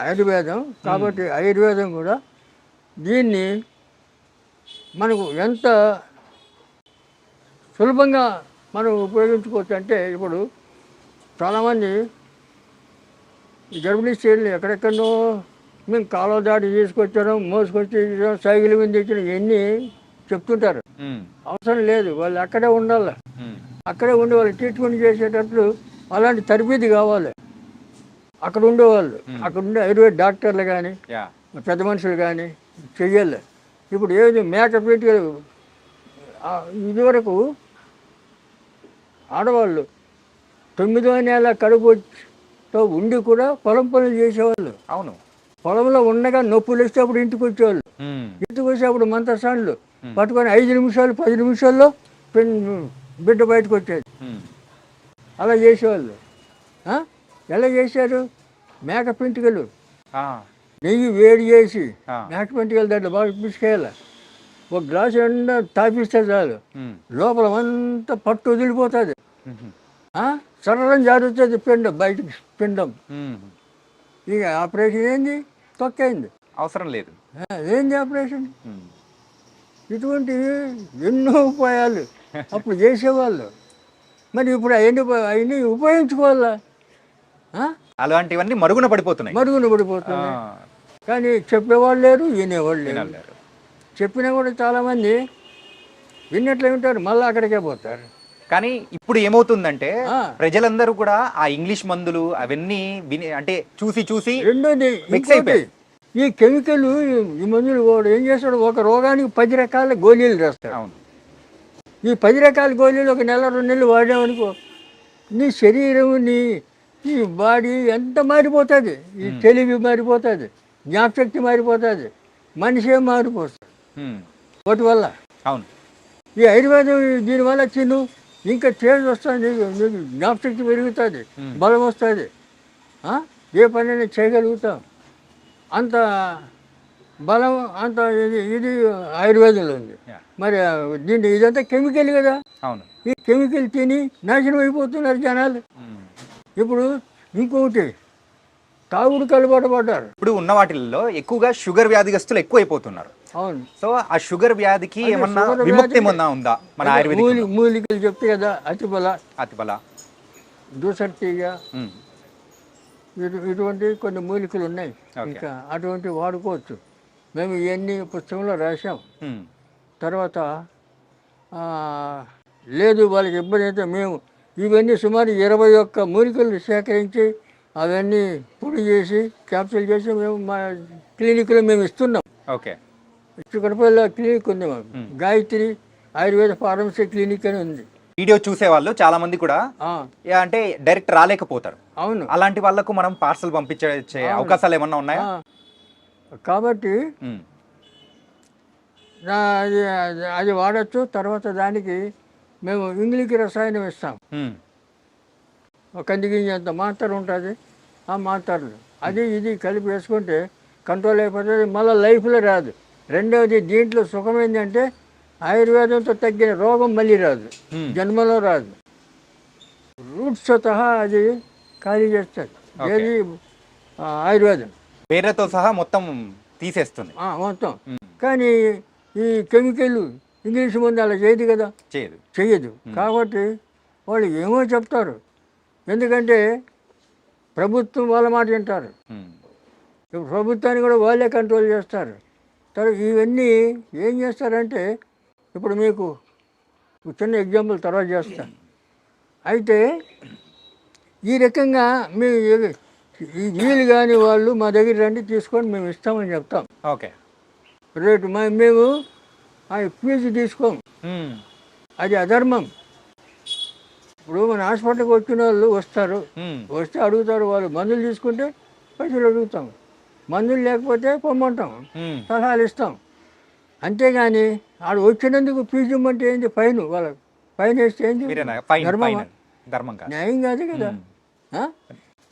ఆయుర్వేదం కాబట్టి ఆయుర్వేదం కూడా దీన్ని మనకు ఎంత సులభంగా మనం ఉపయోగించుకోవచ్చు అంటే, ఇప్పుడు చాలామంది ఈ గర్భిణీ స్త్రీలు ఎక్కడెక్కడో మేము కాలువ దాటి తీసుకొచ్చాను, మోసుకొచ్చి సైకిల్ మీద తెచ్చిన ఇవన్నీ చెప్తుంటారు. అవసరం లేదు, వాళ్ళు అక్కడే ఉండాలి. అక్కడే ఉండి వాళ్ళు ట్రీట్మెంట్ చేసేటట్లు అలాంటి తరబీదు కావాలి. అక్కడ ఉండేవాళ్ళు, అక్కడ ఉండే ఆయుర్వేద డాక్టర్లు కానీ పెద్ద మనుషులు కానీ చెయ్యాలి. ఇప్పుడు ఏది మేకప్ ఇదివరకు ఆడవాళ్ళు 9వ నెల కడుపుతో ఉండి కూడా పొలం పనులు చేసేవాళ్ళు. అవును, పొలంలో ఉండగా నొప్పులు వస్తే అప్పుడు ఇంటికి వచ్చేవాళ్ళు. ఇంటికి వచ్చి అప్పుడు మంత్రసాన్లు పట్టుకొని 5 నిమిషాలు 10 నిమిషాల్లో బిడ్డ బయటకు వచ్చేది. అలా చేసేవాళ్ళు. ఎలా చేశారు? మేక పెంటికలు నెయ్యి వేడి చేసి మేక పెంటికలు దాంట్లో బాగా పిసుకేయాలి. ఒక గ్లాసు ఎండ తాపిస్తే చాలు, లోపల అంతా పట్టు వదిలిపోతుంది. సరళం జారుతుంది పిండం బయటకు. పిండం ఇక ఆపరేషన్ ఏంది? తొక్కైంది, అవసరం లేదు. ఏంది ఆపరేషన్? ఇటువంటి ఎన్నో ఉపాయాలు అప్పుడు చేసేవాళ్ళు. మరి ఇప్పుడు అవన్నీ ఉపయోగించుకోవాలా? అలాంటివన్నీ మరుగున పడిపోతున్నాయి. కానీ చెప్పేవాళ్ళు లేరు, వినేవాళ్ళు లేరు. చెప్పినా కూడా చాలామంది విన్నట్లే ఉంటారు, మళ్ళీ అక్కడికే పోతారు. కానీ ఇప్పుడు ఏమవుతుందంటే ప్రజలందరూ కూడా ఆ ఇంగ్లీష్ మందులు అవన్నీ అంటే చూసి రెండోది ఈ కెమికల్, ఈ మందులు కూడా ఏం చేస్తాడు, ఒక రోగానికి 10 రకాల గోళీలు రాస్తాడు. అవును. ఈ 10 రకాల గోళీలు ఒక నెల 2 నెలలు వాడామనుకో, నీ శరీరం ఈ బాడీ ఎంత మారిపోతుంది. ఈ తెలివి మారిపోతుంది, జ్ఞాపశక్తి మారిపోతుంది, మనిషే మారిపోతుంది వాటి వల్ల. అవును. ఈ ఆయుర్వేదం దీనివల్ల ఇంకా చేంజ్ వస్తుంది, నీకు జ్ఞాపశక్తి పెరుగుతుంది, బలం వస్తుంది, ఏ పనైనా చేయగలుగుతాం. అంత బలం అంత ఇది ఆయుర్వేదంలో ఉంది. మరి ఇదంతా కెమికల్ కదా. అవును. ఈ కెమికల్ తిని నాశనం అయిపోతున్నారు జనాలు. ఇప్పుడు ఇంకొకటి తాగుడు అలవాటు పడ్డారు. ఇప్పుడు ఉన్న వాటిల్లో ఎక్కువగా షుగర్ వ్యాధిగ్రస్తులు ఎక్కువ అయిపోతున్నారు. అవును. సో ఆ షుగర్ వ్యాధికి ఏమన్నా విముక్తి ఏమన్నా ఉందా మన ఆయుర్వేదిక్? మూలికలు చెప్తే కదా, అతిబల, దూసర్తీగ, ఇటువంటి కొన్ని మూలికలు ఉన్నాయి. ఇంకా అటువంటి వాడుకోవచ్చు. మేము ఇవన్నీ పుస్తకంలో రాసాం. తర్వాత లేదు వాళ్ళకి ఇబ్బంది అయితే మేము ఇవన్నీ సుమారు 21 మూలికలు సేకరించి అవన్నీ పొడి చేసి క్యాప్సూల్ చేసి మేము మా క్లినిక్లో మేము ఇస్తున్నాం. ఓకే. చిక్కడపల్లిలో క్లినిక్ ఉంది మాకు, గాయత్రి ఆయుర్వేద ఫార్మసీ క్లినిక్ అని ఉంది. వీడియో చూసే వాళ్ళు చాలా మంది కూడా అంటే డైరెక్ట్ రాలేకపోతారు. అవును. అలాంటి వాళ్ళకు మనం పార్సల్ పంపించే అవకాశాలు ఏమన్నా ఉన్నాయా? కాబట్టి అది వాడచ్చు. తర్వాత దానికి మేము ఇంగ్లీష్ రసాయనం ఇస్తాం. కందిగింజ అంత మాత్ర ఉంటుంది, ఆ మాత్రలు అది ఇది కలిపి వేసుకుంటే కంట్రోల్ అయిపోతుంది, మళ్ళీ లైఫ్లో రాదు. రెండవది దీంట్లో సుఖం ఏంటంటే ఆయుర్వేదంతో తగ్గిన రోగం మళ్ళీ రాదు, జన్మలో రాదు. రూట్స్ సహా అది ఖాళీ చేస్తుంది. ఏది ఆయుర్వేదం పేరుతో సహా మొత్తం తీసేస్తుంది మొత్తం. కానీ ఈ కెమికల్ ఇంగ్లీష్ మందు అలా చేయదు కదా, చెయ్యదు. కాబట్టి వాళ్ళు ఏమో చెప్తారు, ఎందుకంటే ప్రభుత్వం వాళ్ళ మాట వింటారు. ప్రభుత్వాన్ని కూడా వాళ్ళే కంట్రోల్ చేస్తారు. తర్వాత ఇవన్నీ ఏం చేస్తారంటే, ఇప్పుడు మీకు చిన్న ఎగ్జాంపుల్ తర్వాత చేస్తాను. అయితే ఈ రకంగా మీ వీలు కానీ వాళ్ళు మా దగ్గర రండి తీసుకొని మేము ఇస్తామని చెప్తాం. ఓకే. రేటు మేము ఫీజు తీసుకోము, అది అధర్మం. ఇప్పుడు మన హాస్పిటల్కి వచ్చిన వాళ్ళు వస్తారు, వస్తే అడుగుతారు, వాళ్ళు మందులు తీసుకుంటే పైసలు అడుగుతాం. మందులు లేకపోతే పొమ్మంటాం, ఉమ్. సలహాలు ఇస్తాం. అంతేగాని ఆడు వచ్చినందుకు ఫీజు ఇమ్మంటే ఏంది? ఫైన్, వాళ్ళకి ఫైన్ వేస్తే ఏంది? మీరేనా ఫైన్ ధర్మమా? ఫైన్ ధర్మం కాదు. న్యాయం కాదు కదా. ఉమ్. ఆ?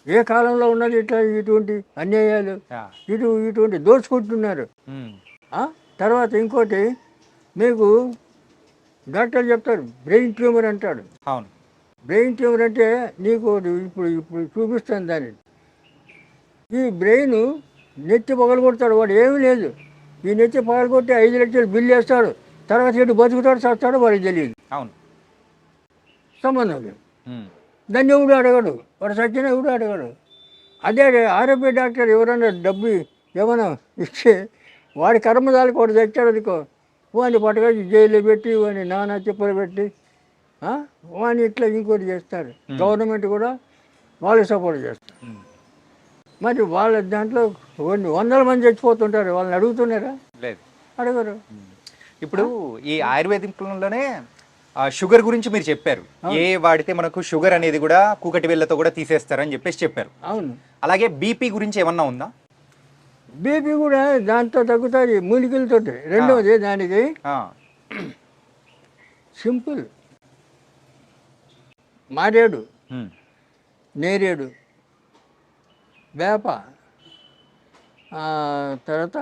ఏ కాలంలో ఉన్నది ఇట్లా ఇటువంటి అన్యాయాలు, యా. ఇటువంటి దోచుకుంటున్నారు. ఉమ్. ఆ? తర్వాత ఇంకోటి, మీకు డాక్టర్ చెప్తారు బ్రెయిన్ ట్యూమర్ అంటాడు. అవును. బ్రెయిన్ ట్యూమర్ అంటే నీకు ఇప్పుడు ఇప్పుడు చూపిస్తాను దాన్ని. ఈ బ్రెయిన్ నెత్తి పగలగొడతాడు, వాడు ఏమీ లేదు. ఈ నెత్తి పగలగొట్టి 5 లక్షలు బిల్లు వేస్తాడు, తర్వాత ఇటు బతుకుతాడు చస్తాడు వాడికి తెలియదు, అవును. సంబంధం లేదు. ఉమ్. దాన్ని ఎవడు అడగడు, వాడు సచ్చిన ఎవడు అడగడు. అదే ఆరోగ్య డాక్టర్ ఎవరన్నా డబ్బు ఏమైనా ఇస్తే వాడి కర్మదాలకు వాడు తెచ్చాడు అనుకో, వాడిని పట్టుకొని జైలు పెట్టి వాడిని నానా చెప్పులు పెట్టి వాడిని ఇట్లా ఇంకోటి చేస్తారు. గవర్నమెంట్ కూడా వాళ్ళు సపోర్ట్ చేస్తారు. ఉమ్. మరి వాళ్ళ దాంట్లో కొన్ని వందల మంది చచ్చిపోతుంటారు, వాళ్ళని అడుగుతున్నారా? లేదు. అడగరు. ఇప్పుడు ఈ ఆయుర్వేదిక్లోనే షుగర్ గురించి మీరు చెప్పారు, ఏ వాడితే మనకు షుగర్ అనేది కూడా కూకటి వేళ్ళతో కూడా తీసేస్తారని చెప్పేసి చెప్పారు. అవును. అలాగే బీపీ గురించి ఏమన్నా ఉందా? బీపీ కూడా దాంతో తగ్గుతుంది మూలికలతో. రెండవది దానికి ఆ. సింపుల్, మారేడు, ఉమ్. నేరేడు, వేప, తర్వాత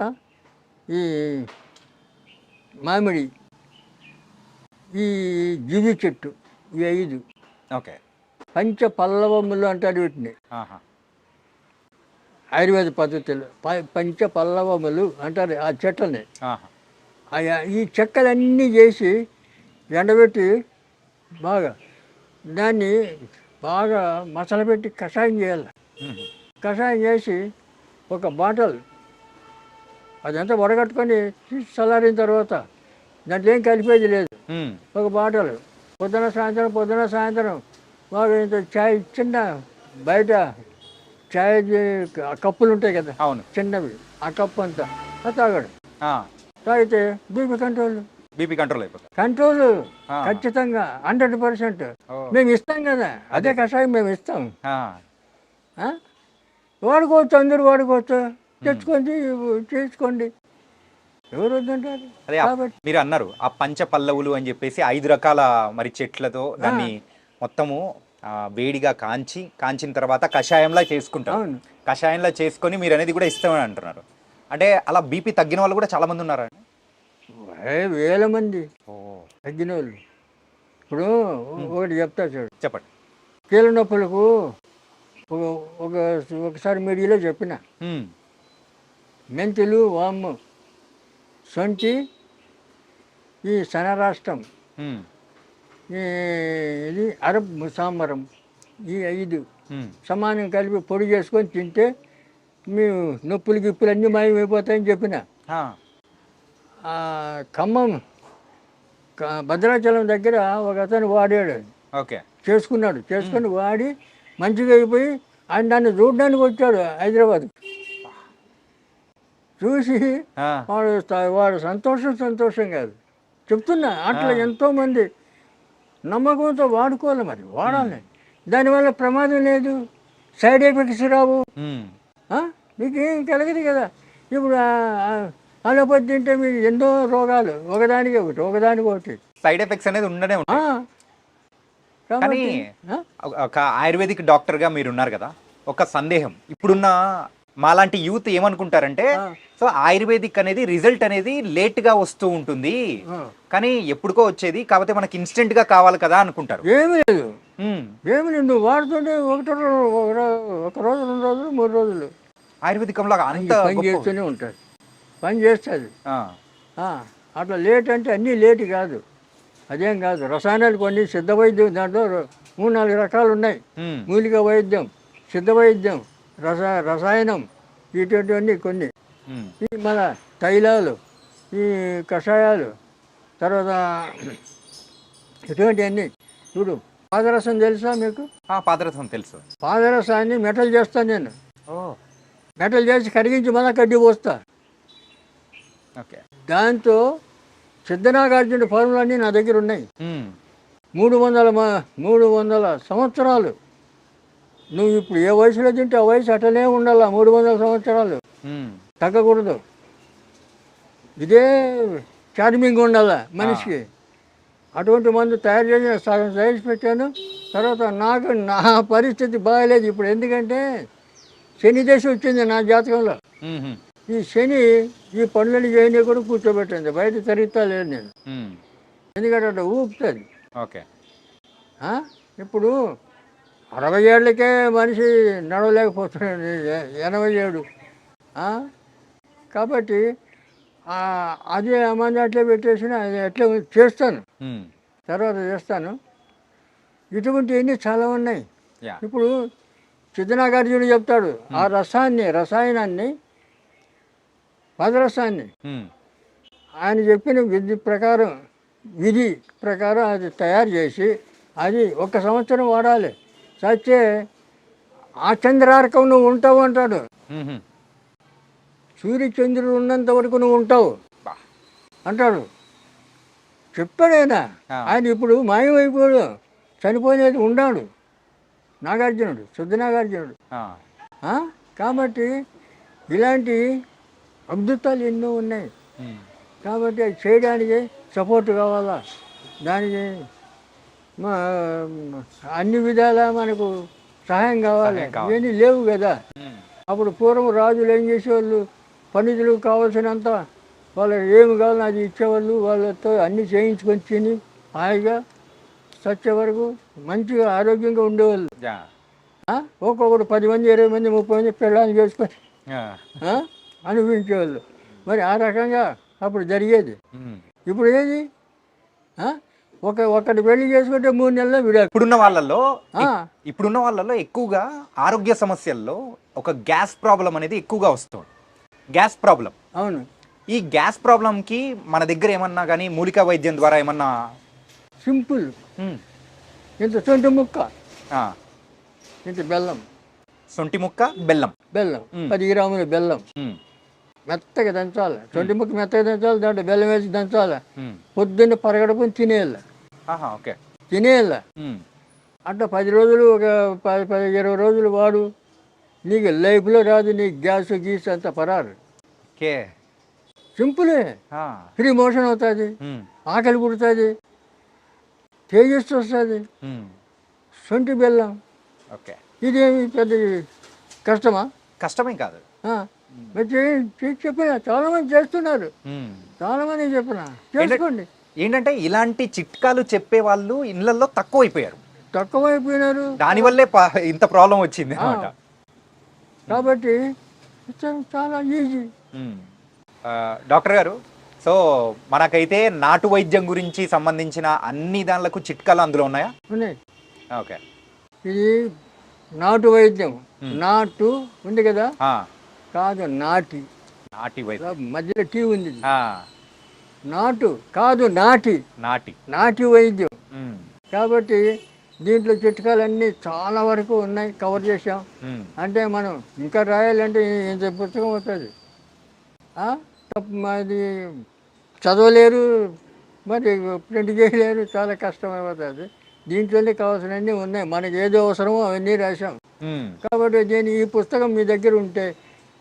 ఈ మామిడి, ఈ జిగి చెట్టు, ఈ 5 ఓకే. పంచ పల్లవములు అంటారు వీటిని ఆహా. ఆయుర్వేద పద్ధతిలో. పంచ పల్లవములు అంటారు ఆ చెట్లని. ఆహా. ఈ చెక్కలన్నీ చేసి ఎండబెట్టి బాగా దాన్ని బాగా మసలబెట్టి కషాయం చేయాలి. ఉమ్. కషాయం చేసి ఒక బాటిల్ అదంతా వడగట్టుకొని తీసి చల్లారిన తర్వాత దాంట్లో ఏం కలిపేది లేదు. ఉమ్. ఒక బాటిల్ పొద్దున సాయంత్రం బాగా ఇంత చాయ్, చిన్న బయట చాయ్ కప్పులు ఉంటాయి కదా అవును. చిన్నవి, ఆ కప్పు అంతా అది తాగడు. ఆ. తాగితే బీపీ కంట్రోల్ కంట్రోల్ అయిపోతుంది. కంట్రోల్ ఆ. ఖచ్చితంగా 100%. ఓ. మేము ఇస్తాం కదా, అదే కషాయం మేము ఇస్తాం. ఆ. వాడుకోవచ్చు, అందరూ వాడుకోవచ్చు, తెచ్చుకోండి, చేసుకోండి, ఎవరు వద్దంటారు. అదే కాబట్టి మీరు అన్నారు ఆ పంచ పల్లవులు అని చెప్పేసి 5 రకాల మరి చెట్లతో దాన్ని మొత్తము వేడిగా కాంచిన తర్వాత కషాయంలా చేసుకుంటారు. అవును. కషాయంలా చేసుకొని మీరు అనేది కూడా ఇస్తామని అంటున్నారు. అంటే అలా బీపీ తగ్గిన వాళ్ళు కూడా చాలా మంది ఉన్నారా? వేల మంది ఓ. తగ్గిన వాళ్ళు. ఇప్పుడు ఒకటి చెప్తా చూడు, చెప్పండి. కీళ్ళ నొప్పులకు ఒకసారి మీడియాలో చెప్పిన ఉమ్. మెంతులు, వాము, సొంటి, ఈ సనరాష్ట్రం, ఉమ్. ఇది అరబ్ సాంబరం, ఈ 5 ఉమ్. సమానం కలిపి పొడి చేసుకొని తింటే మీ నొప్పులు గిప్పులు అన్నీ మాయమైపోతాయని చెప్పిన. ఆ. ఖమ్మం భద్రాచలం దగ్గర ఒక అతను వాడాడు, ఓకే. చేసుకుని వాడి మంచిగా అయిపోయి ఆయన దాన్ని చూడడానికి వచ్చాడు హైదరాబాద్. చూసి ఆ. వాడు సంతోషం కాదు చెప్తున్నా. అట్లా ఎంతోమంది నమ్మకంతో వాడుకోవాలి, మరి వాడాలి. దానివల్ల ప్రమాదం లేదు, సైడ్ ఎఫెక్ట్స్ రావు, ఉమ్. మీకేం కలగదు కదా. ఇప్పుడు అలోపతి తింటే మీకు ఎన్నో రోగాలు, ఒకదానికి ఒకటి సైడ్ ఎఫెక్ట్స్ అనేది ఉండనే ఉంటాయి. కానీ కాబట్టి ఒక ఆయుర్వేదిక్ డాక్టర్గా మీరు ఉన్నారు కదా, ఒక సందేహం. ఇప్పుడున్న మాలాంటి యూత్ ఏమనుకుంటారంటే, సో ఆయుర్వేదిక్ అనేది రిజల్ట్ అనేది లేట్గా వస్తూ ఉంటుంది, కానీ ఎప్పుడుకో వచ్చేది, కాకపోతే మనకి ఇన్స్టెంట్గా కావాలి కదా అనుకుంటారు. ఏమీ లేదు, నువ్వు వాడుతుంటే ఒక రోజు 2 రోజులు 3 రోజులు ఆయుర్వేదికంలో అంత పని చేస్తూనే ఉంటుంది, పని చేస్తుంది. అట్లా లేట్ అంటే అన్నీ లేట్ కాదు, అదేం కాదు. రసాయనాలు కొన్ని సిద్ధ వైద్యం, దాంట్లో 3-4 రకాలు ఉన్నాయి. మూలిక వైద్యం, సిద్ధ వైద్యం, రసాయనం, ఇటువంటివన్నీ కొన్ని. ఈ మన తైలాలు, ఈ కషాయాలు, తర్వాత ఇటువంటివన్నీ. చూడు, పాదరసం తెలుసా మీకు? పాదరసం తెలుసు. పాదరసాన్ని మెటల్ చేస్తాను నేను. మెటల్ చేసి కరిగించి మళ్ళీ కడ్డీ పోస్తా. ఓకే. దాంతో సిద్ధనాగార్జున ఫార్ములన్నీ నా దగ్గర ఉన్నాయి. 300 సంవత్సరాలు. నువ్వు ఇప్పుడు ఏ వయసులో తింటే ఆ వయసు అట్లనే ఉండాలా, 300 సంవత్సరాలు. తగ్గకూడదు. ఇదే చార్మింగ్ ఉండాల మనిషికి. అటువంటి మందు తయారు చేసి సగం సైజ్ పెట్టాను. తర్వాత నాకు నా పరిస్థితి బాగాలేదు ఇప్పుడు. ఎందుకంటే శని దశ వచ్చింది నా జాతకంలో. ఈ శని ఈ పనులని చేయని కూడా కూర్చోబెట్టింది, బయట తిరుగుతా లేదు నేను. ఎందుకంటే అట్లా ఊపుతుంది. ఓకే. ఇప్పుడు 60 ఏళ్ళకే మనిషి నడవలేకపోతున్నాడు, 87. కాబట్టి అదే మంది అట్లే పెట్టేసిన అది అట్లే చేస్తాను, తర్వాత చేస్తాను. ఇటువంటివన్నీ చాలా ఉన్నాయి. ఇప్పుడు సిద్ధనాగార్జునుడు చెప్తాడు, ఆ రసాయనాన్ని పదరసాన్ని ఆయన చెప్పిన విధి ప్రకారం అది తయారు చేసి అది 1 సంవత్సరం వాడాలి. చచ్చే ఆ చంద్రార్కం నువ్వు ఉంటావు అంటాడు. సూర్యచంద్రుడు ఉన్నంత వరకు నువ్వు ఉంటావు అంటాడు, చెప్పాడైనా. ఆయన ఇప్పుడు మాయమైపోయాడు, చనిపోయినది ఉన్నాడు నాగార్జునుడు, శుద్ధనాగార్జునుడు. కాబట్టి ఇలాంటి అద్భుతాలు ఎన్నో ఉన్నాయి. కాబట్టి అది చేయడానికి సపోర్ట్ కావాలా, దానికి అన్ని విధాలా మనకు సహాయం కావాలి. ఇవన్నీ లేవు కదా. అప్పుడు పూర్వం రాజులు ఏం చేసేవాళ్ళు, పండితులు కావాల్సినంత వాళ్ళకి ఏమి కావాలో అది ఇచ్చేవాళ్ళు. వాళ్ళతో అన్నీ చేయించుకొని తిని హాయిగా చచ్చే వరకు మంచిగా ఆరోగ్యంగా ఉండేవాళ్ళు. ఒక్కొక్కరు 10 మంది 20 మంది 30 మంది పిల్లల్ని చేసుకొని అనుభవించేవాళ్ళు. మరి ఆ రకంగా అప్పుడు జరిగేది. ఇప్పుడు ఏది ఒకటి పెళ్లి చేసుకుంటే 3 నెలల్లో విడాకు. ఇప్పుడున్న వాళ్ళలో ఎక్కువగా ఆరోగ్య సమస్యల్లో ఒక గ్యాస్ ప్రాబ్లం అనేది ఎక్కువగా వస్తుంది. Gas problem. అవును. ఈ గ్యాస్ ప్రాబ్లంకి మన దగ్గర ఏమన్నా కానీ మూలికా వైద్యం ద్వారా ఏమన్నా? సింపుల్. ఇంత సొంటి ముక్క, ఇంత బెల్లం. సొంటి ముక్క బెల్లం 10 గ్రాముల బెల్లం మెత్తగా దంచాలి. సొంటి ముక్క మెత్తగా దంచాలి, దాంట్లో బెల్లం వేసి దంచాలి. పొద్దున్న పరగడుపుని తినేయాలి. తినేయాలి. అట్లా 10 రోజులు, ఒక 10-20 రోజులు వాడు. నీకు లైఫ్లో రాదు, నీకు గ్యాస్ గీస్ అంత పరారు. సింపులే. ఫ్రీ మోషన్ అవుతుంది, ఆకలి పుడుతుంది, తేజస్సు వస్తుంది. సొంటి బెల్లం. ఇదేమి పెద్ద కష్టమా? కష్టమే కాదు. చెప్పిన చాలా మంది చేస్తున్నారు, చాలా మంది చెప్పిన చేసుకోండి. ఏంటంటే ఇలాంటి చిట్కాలు చెప్పే వాళ్ళు ఇళ్లలో తక్కువైపోయినారు. దానివల్లే ఇంత ప్రాబ్లం వచ్చింది అన్నమాట. కాబట్టి చాలా ఈజీ. డాక్టర్ గారు, సో మనకైతే నాటు వైద్యం గురించి సంబంధించిన అన్ని దానిలకు చిట్కాలు అందులో ఉన్నాయా? ఉన్నాయి. ఓకే. ఇది నాటు వైద్యం. నాటు ఉంది కదా, కాదు నాటి వైద్యం. మధ్యలో టీ ఉంది. నాటు కాదు నాటి వైద్యం. కాబట్టి దీంట్లో చిట్కాలన్నీ చాలా వరకు ఉన్నాయి, కవర్ చేసాం. అంటే మనం ఇంకా రాయాలంటే ఇంత పుస్తకం అవుతుంది. అది చదవలేరు, మరి ప్రింట్ చేయలేరు, చాలా కష్టమైపోతుంది. దీంట్లోనే కావాల్సినవన్నీ ఉన్నాయి, మనకి ఏదో అవసరమో అవన్నీ రాసాం. కాబట్టి ఈ పుస్తకం మీ దగ్గర ఉంటే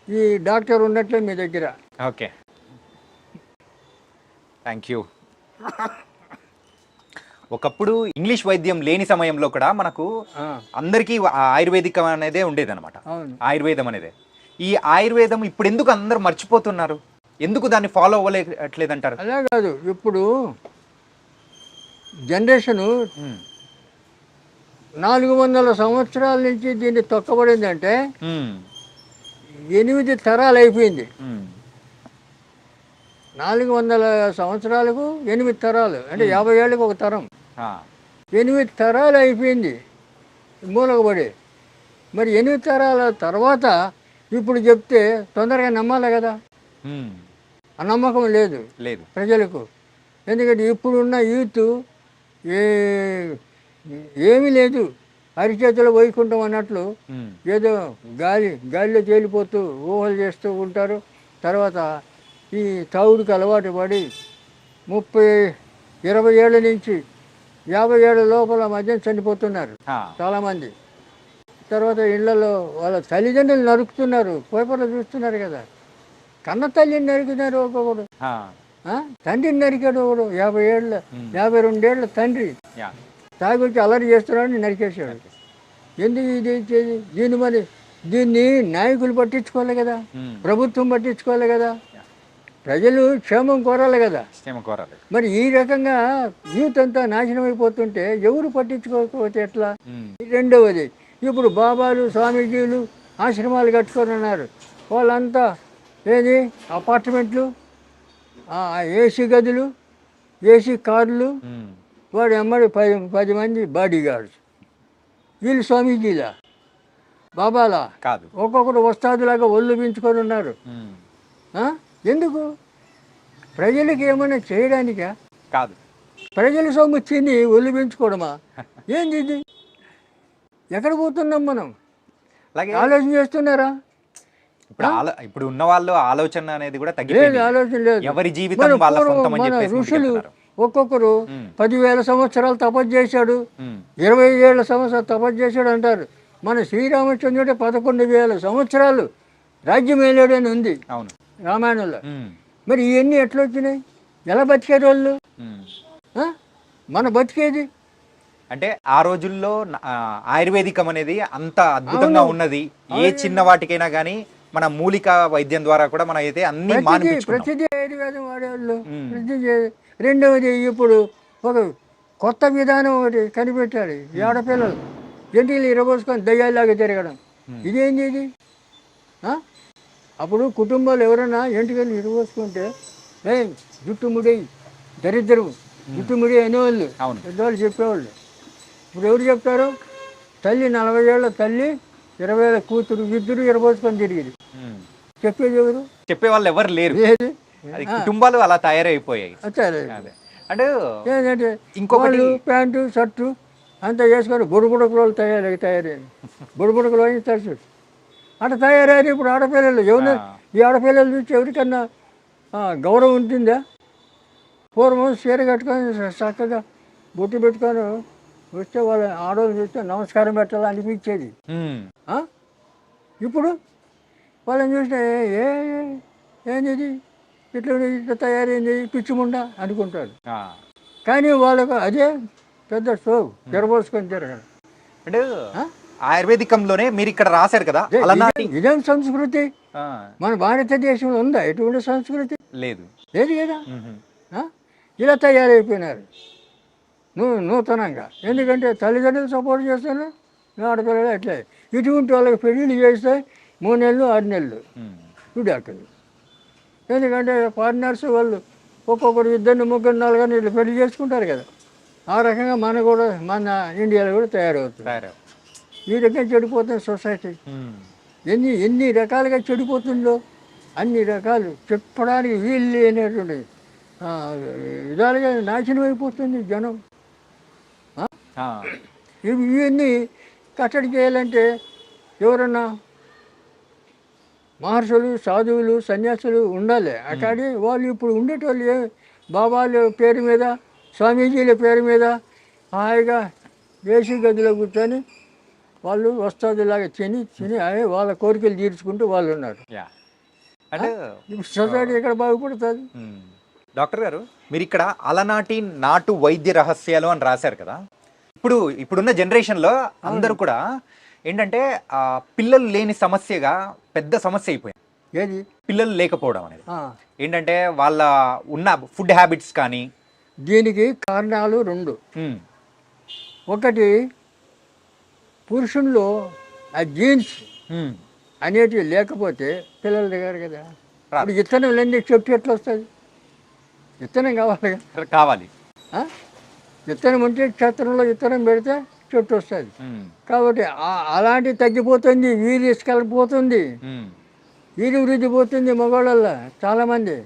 ఈ డాక్టర్ ఉన్నట్లే మీ దగ్గర. Okay, thank you. ఒకప్పుడు ఇంగ్లీష్ వైద్యం లేని సమయంలో కూడా మనకు అందరికీ ఆయుర్వేదికం అనేదే ఉండేదన్నమాట. ఆయుర్వేదం అనేదే. ఈ ఆయుర్వేదం ఇప్పుడు ఎందుకు అందరు మర్చిపోతున్నారు? ఎందుకు దాన్ని ఫాలో అవ్వలేట్లేదంటారు? అలా కాదు, ఇప్పుడు జనరేషను 400 సంవత్సరాల నుంచి దీన్ని తొక్కబడిందంటే 8 తరాలు అయిపోయింది. 400 సంవత్సరాలకు 8 తరాలు అంటే 50 ఏళ్ళకి ఒక తరం. 8 తరాలు అయిపోయింది మూలకబడి. మరి 8 తరాల తర్వాత ఇప్పుడు చెప్తే తొందరగా నమ్మాలి కదా. ఆ నమ్మకం లేదు ప్రజలకు. ఎందుకంటే ఇప్పుడున్న యూత్ ఏమీ లేదు, అరిచేతులు వైకుంఠం అన్నట్లు ఏదో గాలిలో తేలిపోతూ ఊహలు చేస్తూ ఉంటారు. తర్వాత ఈ తాగుడికి అలవాటు పడి 30-20 ఏళ్ళ నుంచి 50 ఏళ్ళ లోపల మధ్య చనిపోతున్నారు చాలామంది. తర్వాత ఇళ్లలో వాళ్ళ తల్లిదండ్రులు నరుకుతున్నారు, పేపర్లో చూస్తున్నారు కదా. కన్న తల్లిని నరికినారు ఒక్కొక్కడు, తండ్రిని నరికాడు ఒకడు 52 ఏళ్ళ తండ్రి తాగి వచ్చి అల్లరి చేస్తున్నాడు, నరికేసాడు. ఎందుకు ఇది ఇచ్చేది? దీన్ని నాయకులు పట్టించుకోవాలి కదా, ప్రభుత్వం పట్టించుకోవాలి కదా, ప్రజలు క్షేమం కోరాలి కదా. మరి ఈ రకంగా యూత్ అంతా నాశనం అయిపోతుంటే ఎవరు పట్టించుకోకపోతే ఎట్లా? రెండవది, ఇప్పుడు బాబాలు స్వామీజీలు ఆశ్రమాలు కట్టుకొని ఉన్నారు. వాళ్ళంతా ఏది అపార్ట్మెంట్లు, ఏసీ గదులు, ఏసీ కార్లు, వాడు ఎమ్మడి 10 మంది బాడీ గార్డ్స్. వీళ్ళు స్వామీజీలా బాబాలా కాదు, ఒక్కొక్కరు వస్తాదులాగా ఒళ్ళు పెంచుకొని ఉన్నారు. ఎందుకు? ప్రజలకి ఏమైనా చేయడానికా? కాదు, ప్రజల సొమ్ము తిని ఒళ్ళు పెంచుకోవడమా? ఏంది ఇది? ఎక్కడ పోతున్నాం మనం? ఆలోచన చేస్తున్నారా? ఇప్పుడు ఉన్న వాళ్ళు ఆలోచన అనేది కూడా తగ్గిపోయింది. ఆలోచన లేదు. ఎవరి జీవితం వాళ్ళ సొంతం అని మన చెప్పేసి ఋషులు ఒక్కొక్కరు 10,000 సంవత్సరాలు తపస్సు చేశాడు, 20,000 సంవత్సరాలు తపస్సు చేశాడు అంటారు. మన శ్రీరామచంద్రుడే 11,000 సంవత్సరాలు రాజ్యం ఏలాడని ఉంది రామాయణంలో. మరి ఇవన్నీ ఎట్లా వచ్చినాయి? ఎలా బతికారు వాళ్ళు? మన బతికేది అంటే ఆ రోజుల్లో ఆయుర్వేదికం అనేది అంత అద్భుతంగా ఉన్నది. ఏ చిన్న వాటికైనా కానీ మన మూలిక వైద్యం ద్వారా కూడా మనం అయితే అన్ని ప్రతిదీ ఆయుర్వేదం వాడేవాళ్ళు. రెండవది, ఇప్పుడు ఒక కొత్త విధానం ఒకటి కనిపెట్టాడు. ఈ ఆడపిల్లలు జంటిలు ఇరబోసుకొని దయ్యాల్లాగా తిరగడం. ఇదేంటి ఇది? అప్పుడు కుటుంబాలు ఎవరైనా ఎంటికలు ఇరబోసుకుంటే జుట్టుముడి దరిద్రం, జుట్టుముడి అనేవాళ్ళు, పెద్దవాళ్ళు చెప్పేవాళ్ళు. ఇప్పుడు ఎవరు చెప్తారు? తల్లి 40 ఏళ్ళ తల్లి, 20 ఏళ్ళ కూతురు, ఇద్దరు ఇరబోసుకొని తిరిగింది. చెప్పేది ఎవరు? చెప్పేవాళ్ళు ఎవరు లేరు. కుటుంబాలు అలా తయారైపోయాయి. అంటే ఏంటంటే ఇంకొకటి ప్యాంటు షర్టు అంతా వేసుకొని బుడబుడకలు తయారయ్యారు. బుడబుడకలు అని తెలుసు అట్లా తయారయ్యారు. ఇప్పుడు ఆడపిల్లలు ఎవరు? ఈ ఆడపిల్లలు చూసి ఎవరికన్నా గౌరవం ఉంటుందా? పూర్వం చీర కట్టుకొని చక్కగా బొట్టు పెట్టుకొని వస్తే వాళ్ళ ఆడవాళ్ళు చూస్తే నమస్కారం పెట్టాలని అనిపించేది. ఇప్పుడు వాళ్ళని చూస్తే ఏంది ఇట్లా తయారైంది పిచ్చిముండా అనుకుంటారు. కానీ వాళ్ళకు అదే పెద్ద షో జరబోసుకొని తిరగడం. అంటే ఆయుర్వేదికంలోనే మీరు ఇక్కడ రాశారు కదా, ఇదేం సంస్కృతి? మన భారతదేశంలో ఉందా ఎటువంటి సంస్కృతి? లేదు కదా. ఇలా తయారైపోయినారు నూతనంగా. ఎందుకంటే తల్లిదండ్రులు సపోర్ట్ చేస్తారు, ఆడపిల్లలు అట్లే. ఇటువంటి వాళ్ళకి పెళ్ళిళ్ళు చేస్తే 3 నెలలు 6 నెలలు విడాకులు. ఎందుకంటే ఫారినర్స్ వాళ్ళు ఒక్కొక్కరు 2, 3, 4 ఇట్లా పెళ్లి చేసుకుంటారు కదా. ఆ రకంగా మన ఇండియాలో కూడా తయారవుతుంది. ఈ రకంగా చెడిపోతుంది సొసైటీ. ఎన్ని రకాలుగా చెడిపోతుందో అన్ని రకాలు చెప్పడానికి వీలు లేనటువంటి విధాలుగా నాశనం అయిపోతుంది జనం. ఇవన్నీ కట్టడి చేయాలంటే ఎవరన్నా మహర్షులు, సాధువులు, సన్యాసులు ఉండాలి. అక్కడి వాళ్ళు ఇప్పుడు ఉండేటోళ్ళు బాబాల పేరు మీద, స్వామీజీల పేరు మీద హాయిగా ఏసీ గదిలో కూర్చొని వాళ్ళు వస్తాదులాగా తిని వాళ్ళ కోరికలు తీర్చుకుంటూ వాళ్ళు ఉన్నారు. ఇప్పుడు సొసైటీ ఎక్కడ బాగుపడుతుంది? డాక్టర్ గారు, మీరు ఇక్కడ అలనాటి నాటు వైద్య రహస్యాలు అని రాశారు కదా. ఇప్పుడున్న జనరేషన్లో అందరూ కూడా ఏంటంటే పిల్లలు లేని సమస్యగా పెద్ద సమస్య అయిపోయింది. ఏది? పిల్లలు లేకపోవడం అనేది. ఏంటంటే వాళ్ళ ఉన్న ఫుడ్ హ్యాబిట్స్ కానీ. దీనికి కారణాలు 2. ఒకటి, పురుషుల్లో ఆ జీన్స్ అనేటివి లేకపోతే పిల్లలు దిగారు కదా. ఇప్పుడు విత్తనం లేని చెట్టు ఎట్లా వస్తుంది? విత్తనం కావాలి. విత్తనం ఉంటే క్షేత్రంలో విత్తనం పెడితే చెట్టు వస్తుంది. కాబట్టి అలాంటివి తగ్గిపోతుంది, వీర్యస్కలిపోతుంది, వీరి వృద్ధి పోతుంది మగవాళ్ళల్లో చాలామంది.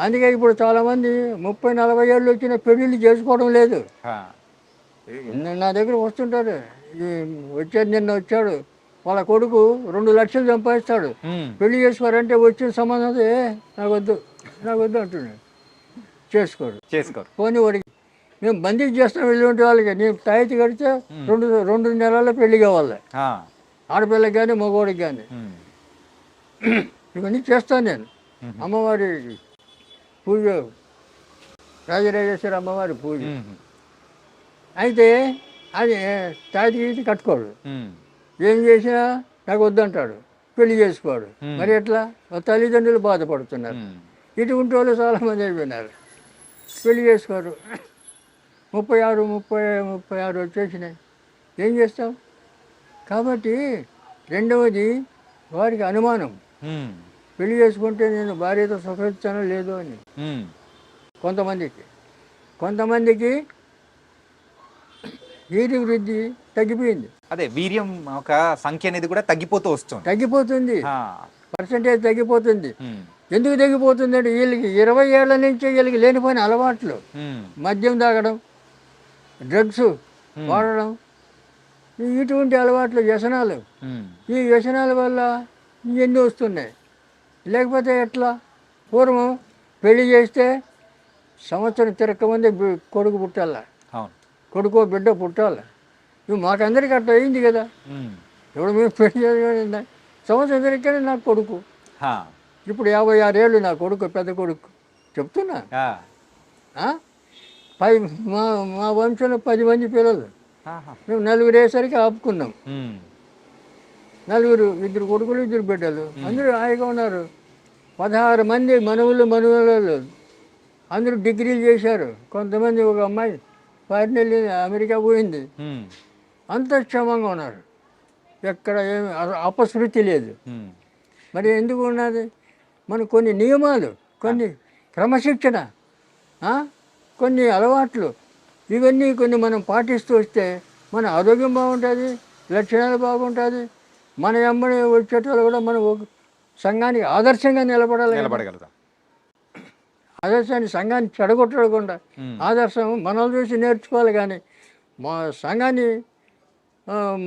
అందుకే ఇప్పుడు చాలామంది 30-40 ఏళ్ళు వచ్చిన పెళ్ళిళ్ళు చేసుకోవడం లేదు. నా దగ్గర వస్తుంటారు. నిన్న వచ్చాడు, వాళ్ళ కొడుకు 2 లక్షలు సంపాదిస్తాడు, పెళ్లి చేసుకోరంటే వచ్చిన సంబంధం నాకు వద్దు అంటున్నాడు. చేసుకోరు. పోనీ వాడికి మేము బందీ చేస్తాం వెళ్ళి వాళ్ళకి. నేను తాయితీ కడితే 2 నెలల్లో పెళ్లి కావాలి, ఆడపిల్లకి కానీ మగవాడికి కానీ. ఇవన్నీ చేస్తాను నేను. అమ్మవారి పూజ, రాజరాజేశ్వరి అమ్మవారి పూజ. అయితే అది తాటి కట్టుకోడు, ఏం చేసినా నాకు వద్దంటాడు, పెళ్లి చేసుకోడు. మరి ఎట్లా? తల్లిదండ్రులు బాధపడుతున్నారు. ఇటువంటి వాళ్ళు చాలామంది అయిపోయినారు, పెళ్లి చేసుకోరు. 36 వచ్చేసినాయి, ఏం చేస్తాం? కాబట్టి రెండవది వారికి అనుమానం, పెళ్లి చేసుకుంటే నేను భార్యతో సుఖిస్తానో లేదో అని. కొంతమందికి వీర్య వృద్ధి తగ్గిపోయింది. అదే వీర్యం ఒక సంఖ్య అనేది కూడా తగ్గిపోతుంది, పర్సంటేజ్ తగ్గిపోతుంది. ఎందుకు తగ్గిపోతుంది అంటే వీళ్ళకి 20 ఏళ్ల నుంచే వీళ్ళకి లేనిపోయిన అలవాట్లు, మద్యం తాగడం, డ్రగ్స్ వాడడం, ఇటువంటి అలవాట్లు, వ్యసనాలు. ఈ వ్యసనాల వల్ల ఇవన్నీ వస్తున్నాయి. లేకపోతే ఎట్లా? పూర్వం పెళ్లి చేస్తే సంవత్సరం తిరక్కమంది కొడుకు పుట్టాల, కొడుకో బిడ్డ పుట్టాల. ఇవి మాకందరికీ అట్లా అయింది కదా. ఇప్పుడు మేము పెళ్లి చేయాలి, సంవత్సరం తిరగనే నాకు కొడుకు. ఇప్పుడు 56 ఏళ్ళు నా కొడుకు, పెద్ద కొడుకు. చెప్తున్నా, మా వంశంలో 10 మంది పిల్లలు, మేము 4 వేసరికి ఆపుకున్నాం. 4, 2 కొడుకులు 2 బిడ్డలు, అందరూ హాయిగా ఉన్నారు. 16 మంది మనవులు అందరూ డిగ్రీలు చేశారు. కొంతమంది, ఒక అమ్మాయి ఫారిన్ వెళ్ళి అమెరికా పోయింది. అంత క్షేమంగా ఉన్నారు, ఎక్కడ ఏమి అపశృతి లేదు. మరి ఎందుకు ఉన్నది? మన కొన్ని నియమాలు, కొన్ని క్రమశిక్షణ, కొన్ని అలవాట్లు, ఇవన్నీ కొన్ని మనం పాటిస్తూ వస్తే మన ఆరోగ్యం బాగుంటుంది, లక్షణాలు బాగుంటుంది. మన అమ్మని వచ్చేటోళ్ళు కూడా మనం సంఘానికి ఆదర్శంగా నిలబడగలుగుతాం. ఆదర్శాన్ని, సంఘాన్ని చెడగొట్టకుండా ఆదర్శం మనల్ని చూసి నేర్చుకోవాలి. కానీ మా సంఘాన్ని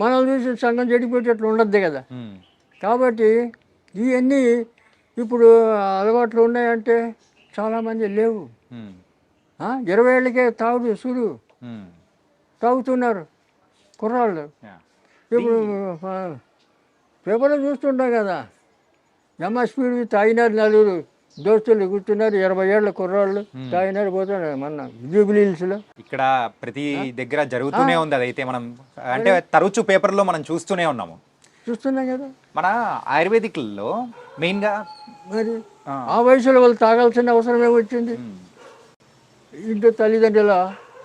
మనల్ని చూసి సంఘం చెడిపోయేటట్లు ఉండద్దు కదా. కాబట్టి ఇవన్నీ ఇప్పుడు అలవాట్లు ఉన్నాయంటే చాలామంది లేవు. 20 ఏళ్ళకే సుడు తాగుతున్నారు కుర్రాళ్ళు. ఇప్పుడు పేపర్లో చూస్తుంటాం కదా, స్పీడ్ తాగినారు, 4 దోస్తులు కూర్చున్నారు, 20 ఏళ్ళ కుర్రాళ్ళు తాగినారు, పోతున్నారు. మొన్న జూబిలీ హిల్స్లో ఇక్కడ ప్రతి దగ్గర జరుగుతూనే ఉంది. అదైతే మనం అంటే తరచు పేపర్లో మనం చూస్తున్నాం కదా. మన ఆయుర్వేదిక్లో మెయిన్గా మరి ఆ వయసులో వాళ్ళు తాగాల్సిన అవసరం ఏమొచ్చింది? ఇంట్లో తల్లిదండ్రుల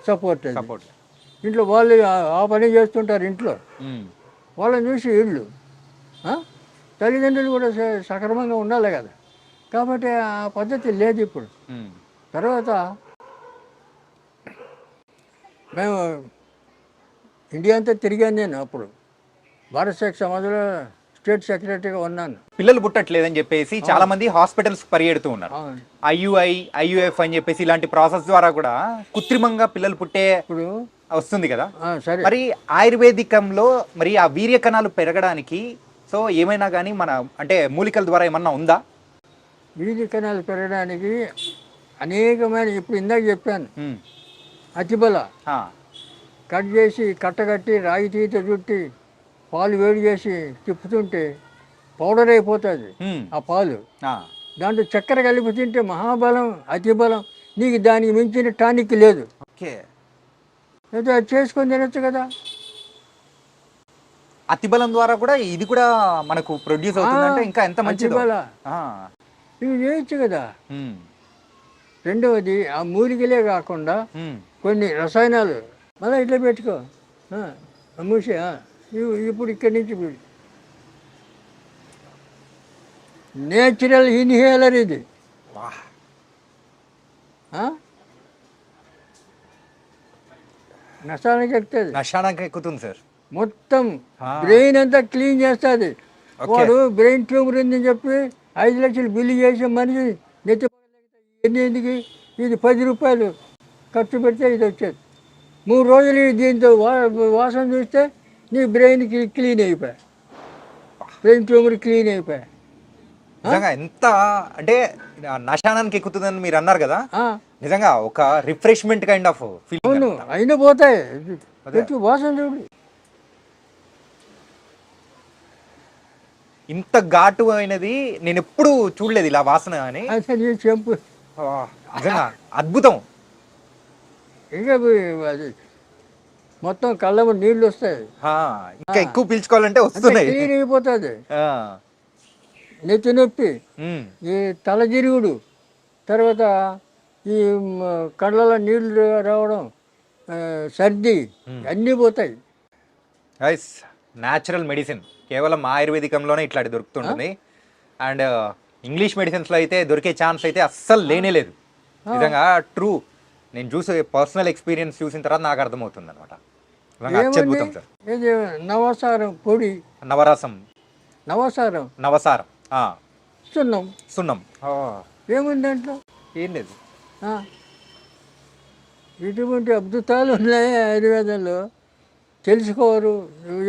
సపోర్ట్, ఇంట్లో వాళ్ళు ఆ పని చేస్తుంటారు. ఇంట్లో వాళ్ళని చూసి వీళ్ళు, తల్లిదండ్రులు కూడా సక్రమంగా ఉండాలి కదా. కాబట్టి ఆ పద్ధతి లేదు ఇప్పుడు. తర్వాత మేము ఇండియా అంతా తిరిగాను. నేను అప్పుడు భారత సేక్ సమాజంలో స్టేట్ సెక్రటరీగా ఉన్నాను. పిల్లలు పుట్టట్లేదని చెప్పేసి చాలా మంది హాస్పిటల్స్ పరిగెడుతూ ఉన్నారు. IUF అని చెప్పేసి ఇలాంటి ప్రాసెస్ ద్వారా కూడా కృత్రిమంగా పిల్లలు పుట్టే ఇప్పుడు వస్తుంది కదా. సరే, మరి ఆయుర్వేదికంలో మరి ఆ వీర్య కణాలు పెరగడానికి సో ఏమైనా కానీ మన అంటే మూలికల ద్వారా ఏమన్నా ఉందా? వీర్య కణాలు పెరగడానికి అనేకమైన, ఇప్పుడు ఇందాక చెప్పాను, అతిబల కట్ చేసి కట్టగట్టి రాగి తీత చుట్టి పాలు వేడి చేసి తిప్పుతుంటే పౌడర్ అయిపోతుంది ఆ పాలు. దాంట్లో చక్కెర కలిపి తింటే మహాబలం, అతిబలం. నీకు దానికి మించిన టానిక్ లేదు. అయితే అది చేసుకొని తినొచ్చు కదా. అతిబలం ద్వారా కూడా ఇది కూడా మనకు ప్రొడ్యూస్ అవుతుందంటే ఇంకా ఎంత మంచిది. ఇవి చేయొచ్చు కదా. రెండవది ఆ మూలికలే కాకుండా కొన్ని రసాయనాలు మళ్ళీ ఇట్లా పెట్టుకో, మూసే. ఇప్పుడు ఇక్కడి నుంచి నేచురల్ ఇన్హేలర్ ఇది. నశానికి ఎక్కుతుంది సార్. మొత్తం బ్రెయిన్ అంతా క్లీన్ చేస్తుంది. వాడు బ్రెయిన్ ట్యూమర్ ఉందని చెప్పి 5 లక్షలు బిల్లు చేసే మనిషి నెత్తి ఎందుకు ఇది 10 రూపాయలు ఖర్చు పెడితే ఇది వచ్చేది. 3 రోజులు దీంతో వాసన చూస్తే నీ బ్రెయిన్కి క్లీన్ అయిపోయా, బ్రెయిన్ ట్యూమర్ క్లీన్ అయిపోయా. నిజంగా ఎంత అంటే నశానానికి ఎక్కుతుందని మీరు అన్నారు కదా, నిజంగా ఒక రిఫ్రెష్మెంట్ కైండ్ ఆఫ్ ఫీలింగ్. అవును, అయినా పోతాయి. వాసన చూడు. ఇంత ఘాటు అయినది నేను ఎప్పుడు చూడలేదు ఇలా వాసన అని. అసలు ఈ చెంపు ఆ, నిజంగా అద్భుతం. ఇంకా అది మొత్తం కళ్ళము నీళ్ళు వస్తాయి, ఆ, ఇంకా ఎక్కువ పీల్చుకోవాలంటే అంతే వస్తున్నాయి. క్లీన్ అయిపోతుంది. ఆ, నెత్తి నొప్పి, ఉమ్, ఈ తలజిరుగుడు, తర్వాత ఈ కళ్ళలో నీళ్ళు రావడం, సర్ది అన్నీ పోతాయి. గైస్ న్యాచురల్ మెడిసిన్ కేవలం ఆయుర్వేదికంలోనే ఇట్లాంటి దొరుకుతుంటుంది. అండ్ ఇంగ్లీష్ మెడిసిన్స్లో అయితే దొరికే ఛాన్స్ అయితే అస్సలు లేనే లేదు. నిజంగా ట్రూ, నేను చూసే పర్సనల్ ఎక్స్పీరియన్స్ చూసిన తర్వాత నాకు అర్థమవుతుంది అనమాట. అత్యద్భుతం సార్. ఇది నవసారం పొడి, నవరసం, నవసారం, నవసారం, ఆ, సున్నం, సున్నం, ఆ, ఏముంది దాంట్లో? ఏం లేదు. ఆ, ఇటువంటి అద్భుతాలు ఉన్నాయి ఆయుర్వేదంలో. తెలుసుకోరు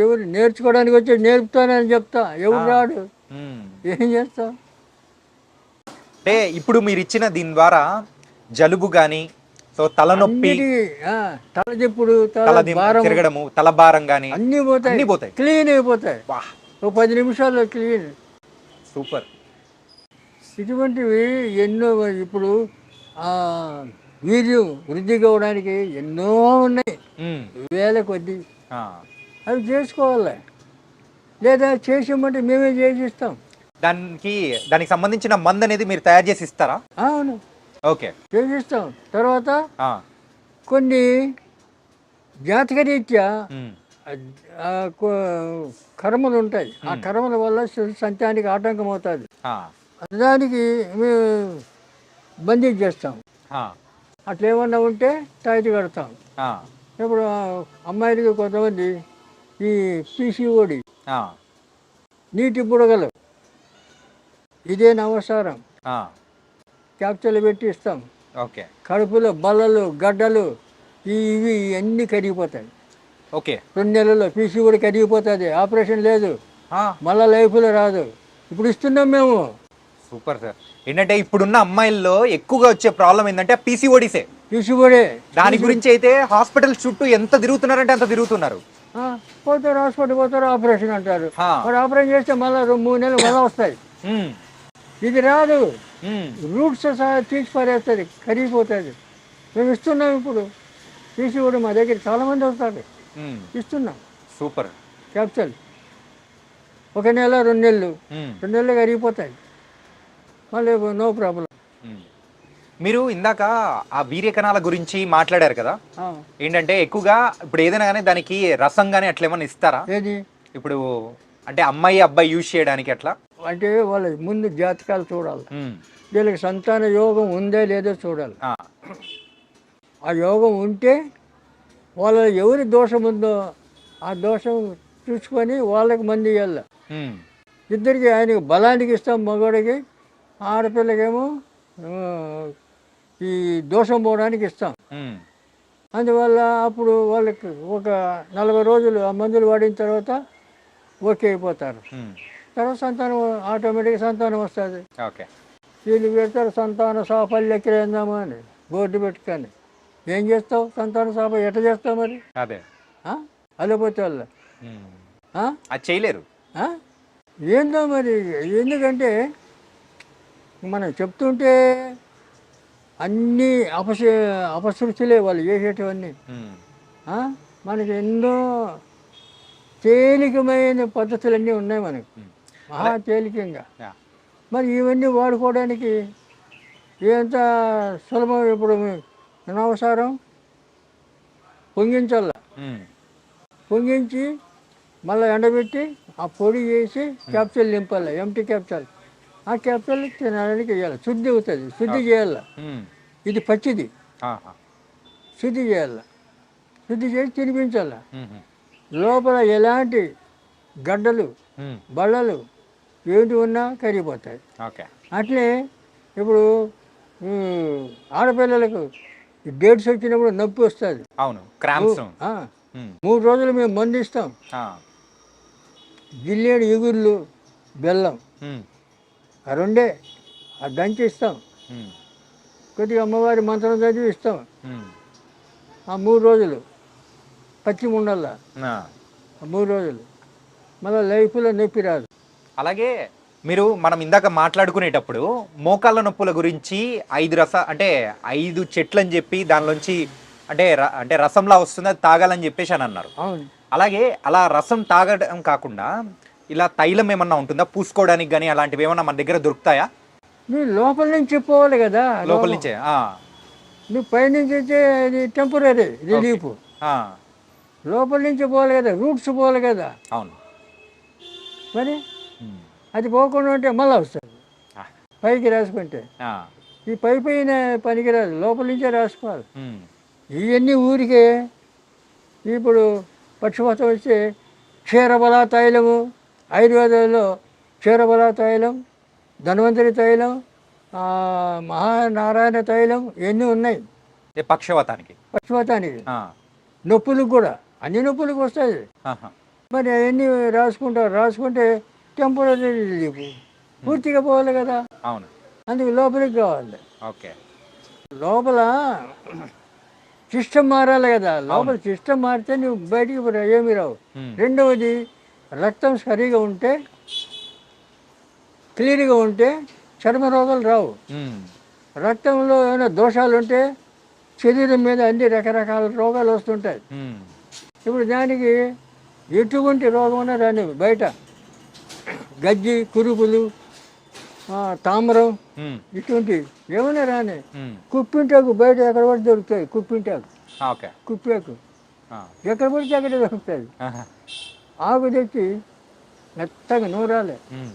ఎవరు, నేర్చుకోవడానికి వచ్చి నేర్పుతానని చెప్తా, ఎవరు రాడు, ఉమ్. ఏం చేస్తావు? అంటే ఇప్పుడు మీరు ఇచ్చిన దీని ద్వారా జలుబు కానీ, సో తలనొప్పి, తలదిప్పుడు, తల తల భారం, తిరగడము, తలభారం కానీ అన్నీ పోతాయి, అన్నీ పోతాయి. క్లీన్ అయిపోతాయి. వాహ్, ఓ 10 నిమిషాల్లో క్లీన్. సూపర్. ఇటువంటివి ఎన్నో. ఇప్పుడు వీర్యం వృద్ధి కావడానికి ఎన్నో ఉన్నాయి, ఉమ్, వేల కొద్ది. ఆ. అవి చేసుకోవాలి, లేదా చేసామంటే మేమే చేసిస్తాం. దానికి సంబంధించిన మందు అనేది మీరు తయారు చేసి ఇస్తారా? అవును, ఓకే, చేసిస్తాం. తర్వాత ఆ, కొన్ని జాతకరీత్యా ఉమ్, కర్మలు ఉంటాయి. ఆ కర్మల వల్ల సంతానికి ఆటంకం అవుతుంది. ఆ, దానికి మేము బంధించేస్తాం. ఆ, అట్లా ఏమన్నా ఉంటే తాయితీ కడతాం. ఆ, ఇప్పుడు అమ్మాయిలకి కొంతమంది ఈ పీసీఓడి, ఆ, నీటి బుడగలు, ఇదే నవసారం ఆ, క్యాప్చర్లు పెట్టి ఇస్తాం. ఓకే, కడుపులో బల్లలు, గడ్డలు, ఇవి అన్నీ కరిగిపోతాయి. ఓకే, 2 నెలల్లో పీసీఓడి కరిగిపోతుంది, ఆపరేషన్ లేదు, ఆ, మళ్ళా లైఫ్లో రాదు. ఇప్పుడు ఇస్తున్నాం మేము. Super sir. ఏంటంటే ఇప్పుడున్న అమ్మాయిల్లో ఎక్కువగా వచ్చే ప్రాబ్లం ఏంటంటే పీసీఓడిసే. పీసీఓడే. దాని గురించి అయితే హాస్పిటల్ చుట్టూ ఎంత తిరుగుతున్నారంటే అంత తిరుగుతున్నారు. పోతారు, హాస్పిటల్ పోతారు, ఆపరేషన్ అంటారు. ఆ. మరి ఆపరేషన్ చేస్తే మళ్ళీ 3 నెలలు మళ్ళీ వస్తాయి. ఉమ్, ఇది రాదు, ఉమ్, రూట్స్ సహా తీసి పారేస్తుంది, కరిగిపోతుంది. మేము ఇస్తున్నాం. ఇప్పుడు పీసీఓడి మా దగ్గర చాలామంది వస్తారు, ఉమ్, ఇస్తున్నాం సూపర్. క్యాప్చల్. 1 నెల 2 నెలలు, ఉమ్, 2 నెలలు కరిగిపోతాయి, మళ్ళీ నో ప్రాబ్లం. ఉమ్. మీరు ఇందాక ఆ వీర్య కణాల గురించి మాట్లాడారు కదా, ఏంటంటే ఎక్కువగా ఇప్పుడు ఏదైనా కానీ దానికి రసం కానీ అట్లా ఏమన్నా ఇస్తారా? ఏది ఇప్పుడు అంటే అమ్మాయి అబ్బాయి యూజ్ చేయడానికి అట్లా? అంటే వాళ్ళ ముందు జాతకాలు చూడాలి, ఉమ్, వీళ్ళకి సంతాన యోగం ఉందా లేదో చూడాలి. ఆ, ఆ యోగం ఉంటే వాళ్ళ ఎవరి దోషం ఉందో ఆ దోషం చూసుకొని వాళ్ళకి మంది ఇవ్వాలి. ఉమ్, ఇద్దరికి, ఆయనకి బలానికి ఇస్తాం మగవాడికి, ఆడపిల్లకేమో ఈ దోషం పోవడానికి ఇస్తాం. ఉమ్, అందువల్ల అప్పుడు వాళ్ళకి ఒక 40 రోజులు ఆ మందులు వాడిన తర్వాత ఓకే అయిపోతారు. ఉమ్, తర్వాత సంతానం ఆటోమేటిక్గా సంతానం వస్తుంది. ఓకే, వీళ్ళు పెడతారు సంతాన సాఫల్య కేంద్రమా అని బోర్డు పెట్టుకొని. ఏం చేస్తావు? సంతాన సాఫల్యం ఎట్లా చేస్తావు మరి? అదే, అల్లపోతే వాళ్ళ ఉమ్, అది చేయలేరు. ఏందో మరి. ఎందుకంటే మనం చెప్తుంటే అన్నీ అపశృతులే వాళ్ళు చేసేటివన్నీ. ఉమ్, మనకి ఎన్నో తేలికమైన పద్ధతులన్నీ ఉన్నాయి మనకి, మహా తేలికంగా. యా, మరి ఇవన్నీ వాడుకోవడానికి ఎంత సులభం. ఇప్పుడు అనవసరం పొంగించాల, ఉమ్, పొంగించి మళ్ళీ ఎండబెట్టి ఆ పొడి చేసి క్యాప్సూల్ నింపాలి, ఎంటీ క్యాప్సూల్. ఆ క్యాప్సూల్ తినడానికి వేయాలి, శుద్ధి అవుతుంది, శుద్ధి చేయాలి. ఉమ్, ఇది పచ్చిది, ఆహా, శుద్ధి చేయాలి, శుద్ధి చేసి తినిపించాలి. ఉమ్, లోపల ఎలాంటి గడ్డలు, ఉమ్, బళ్ళలు ఏంటి ఉన్నా కరిగిపోతాయి. ఓకే, అట్లే ఇప్పుడు ఆడపిల్లలకు డేట్స్ వచ్చినప్పుడు నొప్పి వస్తుంది. అవును, క్రాంప్స్. 3 రోజులు మేము మందు ఇస్తాం. జిల్లేడు ఎగుర్లు, బెల్లం, ఆ 2 ఆ దంచి ఇస్తాం. కొద్దిగా అమ్మవారి మంత్రం చదివి ఇస్తాం. ఆ 3 రోజులు పచ్చి ఉండల్లా, 3 రోజులు మళ్ళీ లైఫ్లో నొప్పి రాదు. అలాగే మనం ఇందాక మాట్లాడుకునేటప్పుడు మోకాళ్ళ నొప్పుల గురించి 5 చెట్లు అని చెప్పి దానిలోంచి అంటే రసంలా వస్తుంది, అది తాగాలని చెప్పేసి అని అన్నారు. అవును. అలాగే అలా రసం తాగడం కాకుండా ఇలా తైలం ఏమన్నా ఉంటుందా పూసుకోవడానికి కానీ, అలాంటివి ఏమన్నా మన దగ్గర దొరుకుతాయా? నువ్వు లోపల నుంచి పోవాలి కదా లోపల రోగం. నుంచే నువ్వు పైనుంచి అయితే అది టెంపరీ రిలీఫ్. ఆ, లోపల నుంచి పోవాలి కదా, రూట్స్ పోవాలి కదా. అవును. మరి ఉమ్, అది పోకుండా ఉంటే మళ్ళీ వస్తుంది ఆ, పైకి రాసుకుంటే. ఆ, ఈ పైన పనికిరాదు, లోపల నుంచే రాసుకోవాలి. ఉమ్, ఇవన్నీ ఊరికే ఇప్పుడు పక్షపాతం వస్తే క్షీరబల తైలము, ఆయుర్వేదంలో క్షీరబల తైలం, ధన్వంతరి తైలం, మహానారాయణ తైలం ఇవన్నీ ఉన్నాయి ఏ పక్షవాతానికి. పక్షపాతానికి. ఆ, నొప్పులకు కూడా అన్ని నొప్పులకు వస్తాయి. ఆహా, మరి అవన్నీ రాసుకుంటే టెంపరీ రిలీఫ్. పూర్తిగా పోవాలి కదా, అవును. అందుకు లోపలికి కావాలి. ఓకే. లోపల సిస్టమ్ మారాలి కదా, లోపల సిస్టమ్ మారితే నువ్వు బయటికి ఏమి రావు. ఉమ్, రెండవది రక్తం సరిగా ఉంటే, క్లీన్గా ఉంటే చర్మ రోగాలు రావు. ఉమ్, రక్తంలో ఏమైనా దోషాలు ఉంటే శరీరం మీద అన్ని రకరకాల రోగాలు వస్తుంటాయి. ఉమ్, ఇప్పుడు దానికి ఎటువంటి రోగం ఉన్నా రాని, బయట గజ్జి, కురుపులు, తామరం ఉమ్, ఇటువంటి ఏమైనా రాని, ఉమ్, కుప్పింటాకు బయట ఎక్కడ పడితే దొరుకుతాయి. కుప్పింటాకు, ఓకే. కుప్పాకు ఆ, ఎక్కడ పడితే అక్కడే దొరుకుతుంది. ఆహా, ఆకు తెచ్చి మెత్తగా నూరాలి, ఉమ్,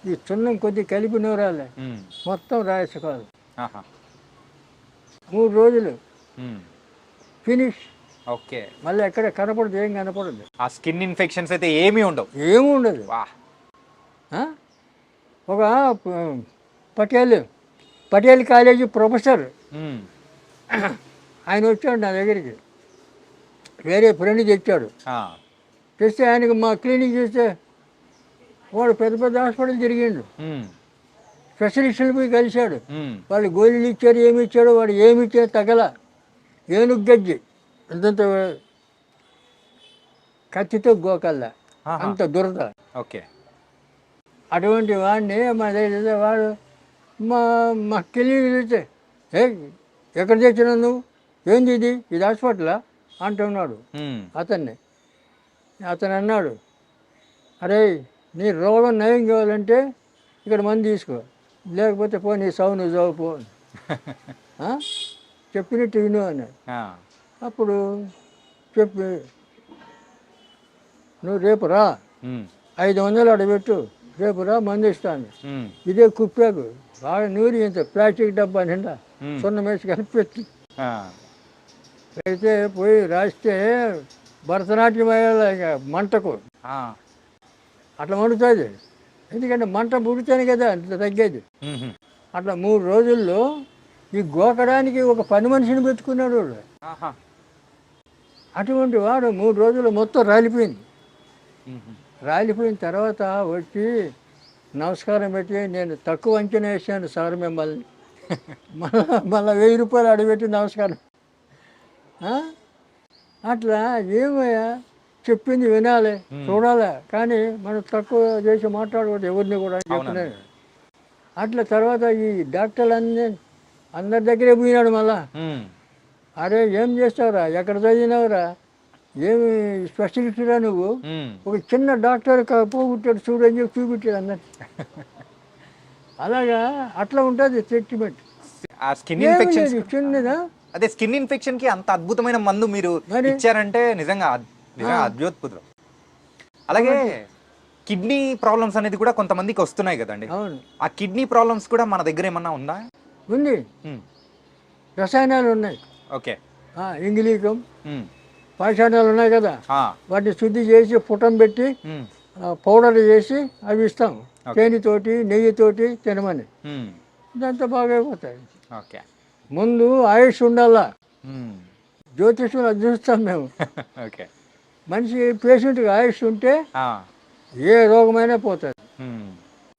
ఈ చున్నం కొద్ది కలిపి నూరాలి, ఉమ్, మొత్తం రాసుకోవాలి. ఆహా, 3 రోజులు ఉమ్, ఫినిష్. ఓకే. మళ్ళీ ఎక్కడ కనపడదు, ఏం కనపడదు, ఆ స్కిన్ ఇన్ఫెక్షన్స్ అయితే ఏమీ ఉండవు. ఏమీ ఉండదు. వా. ఆ? ఒక పటేల్ కాలేజీ ప్రొఫెసర్ ఉమ్, ఆయన వచ్చాడు నా దగ్గరికి, వేరే ఫ్రెండ్ తెచ్చాడు. ఆ, తెస్తే ఆయనకు మా క్లినిక్ చూస్తే వాడు పెద్ద పెద్ద హాస్పిటల్ తిరిగిండు, ఉమ్, స్పెషలిస్టులు పోయి కలిశాడు. ఉమ్, వాళ్ళు గోళీలు ఇచ్చారు, ఏమి ఇచ్చాడు, వాడు ఏమి ఇచ్చాడు తగల. ఏనుగు గజ్జి అంతంత కత్తితో గోకల్లా, ఆహా, అంత దురద. ఓకే. అటువంటి వాడిని మా దగ్గర వాడు మా క్లినిక్ చూస్తే, ఎక్కడ తెచ్చినావు నువ్వు, ఏంది ఇది హాస్పిటలా అంటున్నాడు ఉమ్, అతన్ని. అతను అన్నాడు, అరే నీ రోగం నయం కావాలంటే ఇక్కడ మందు తీసుకో, లేకపోతే పో నీ సావు నువ్వు చావు పో చెప్పినట్టు విను అన్నాడు. ఆ, అప్పుడు చెప్పి నువ్వు రేపు రా, ఉమ్, 500 అడబెట్టు, రేపు రా మందు ఇస్తాను. ఉమ్, ఇదే కుప్పాకు బాగా నూరి ఇంత ప్లాస్టిక్ డబ్బా నిండా ఉమ్, సున్నం వేసి కలిపెట్టి ఆ, అయితే పోయి రాస్తే భరతనాట్యం అయ్యేలా ఇక మంటకు ఆ, అట్లా మండుతుంది. ఎందుకంటే మంట పుడితేనే కదా అంత తగ్గేది. ఉహు, అట్లా 3 రోజుల్లో ఈ గోకడానికి ఒక పని మనిషిని పెట్టుకున్నాడు వాడు. ఆహా, అటువంటి వాడు 3 రోజులు మొత్తం రాలిపోయింది. ఉహు, రాలిపోయిన తర్వాత వచ్చి నమస్కారం పెట్టి, నేను తక్కువ అంచనా వేసాను సార్ మిమ్మల్ని, మళ్ళీ 1000 రూపాయలు అడబెట్టి నమస్కారం. అట్లా ఏమయ్యా చెప్పింది వినాలి, చూడాలి, కానీ మనం తక్కువ చేసి మాట్లాడకూడదు ఎవరిని కూడా చెప్తున్నాను. అట్లా తర్వాత ఈ డాక్టర్లు అందరి దగ్గరే పోయినాడు మళ్ళా. ఉమ్, అరే ఏం చేస్తావురా, ఎక్కడ చదివినావురా, ఏమి స్పెషలిస్టురా నువ్వు, ఉమ్, ఒక చిన్న డాక్టర్ పోగొట్టాడు చూడని చెప్పి చూపించాడు అన్నట్టు. అలాగా అట్లా ఉంటుంది ట్రీట్మెంట్. ఆ స్కిన్ ఇన్ఫెక్షన్, చిన్నదా. అదే స్కిన్ ఇన్ఫెక్షన్ కి అంత అద్భుతమైన మందు మీరు మరి? ఇచ్చారంటే నిజంగా అద్భుతం. అలాగే కిడ్నీ ప్రాబ్లమ్స్ అనేది కూడా కొంతమందికి వస్తున్నాయి కదండి. అవును, ఆ కిడ్నీ ప్రాబ్లమ్స్ కూడా మన దగ్గర ఏమన్నా ఉందా? ఉంది. ఉమ్, రసాయనాలు ఉన్నాయి, ఓకే. ఇంగిలీకం ఉమ్, పాషాణాలు ఉన్నాయి కదా, ఆ, వాటిని శుద్ధి చేసి పుటం పెట్టి ఉమ్, పౌడర్ చేసి అవి ఇస్తాం. తేనెతోటి నెయ్యితోటి తినమని, ఉమ్, ఇదంతా బాగా అయిపోతాయి. ఓకే. ముందు ఆయుష్ ఉండాలా, ఉమ్, జ్యోతిష్యం అది చూస్తాం మేము. ఓకే. మనిషి పేషెంట్కి ఆయుష్ ఉంటే ఆ, ఏ రోగమైనా పోతుంది. ఉమ్,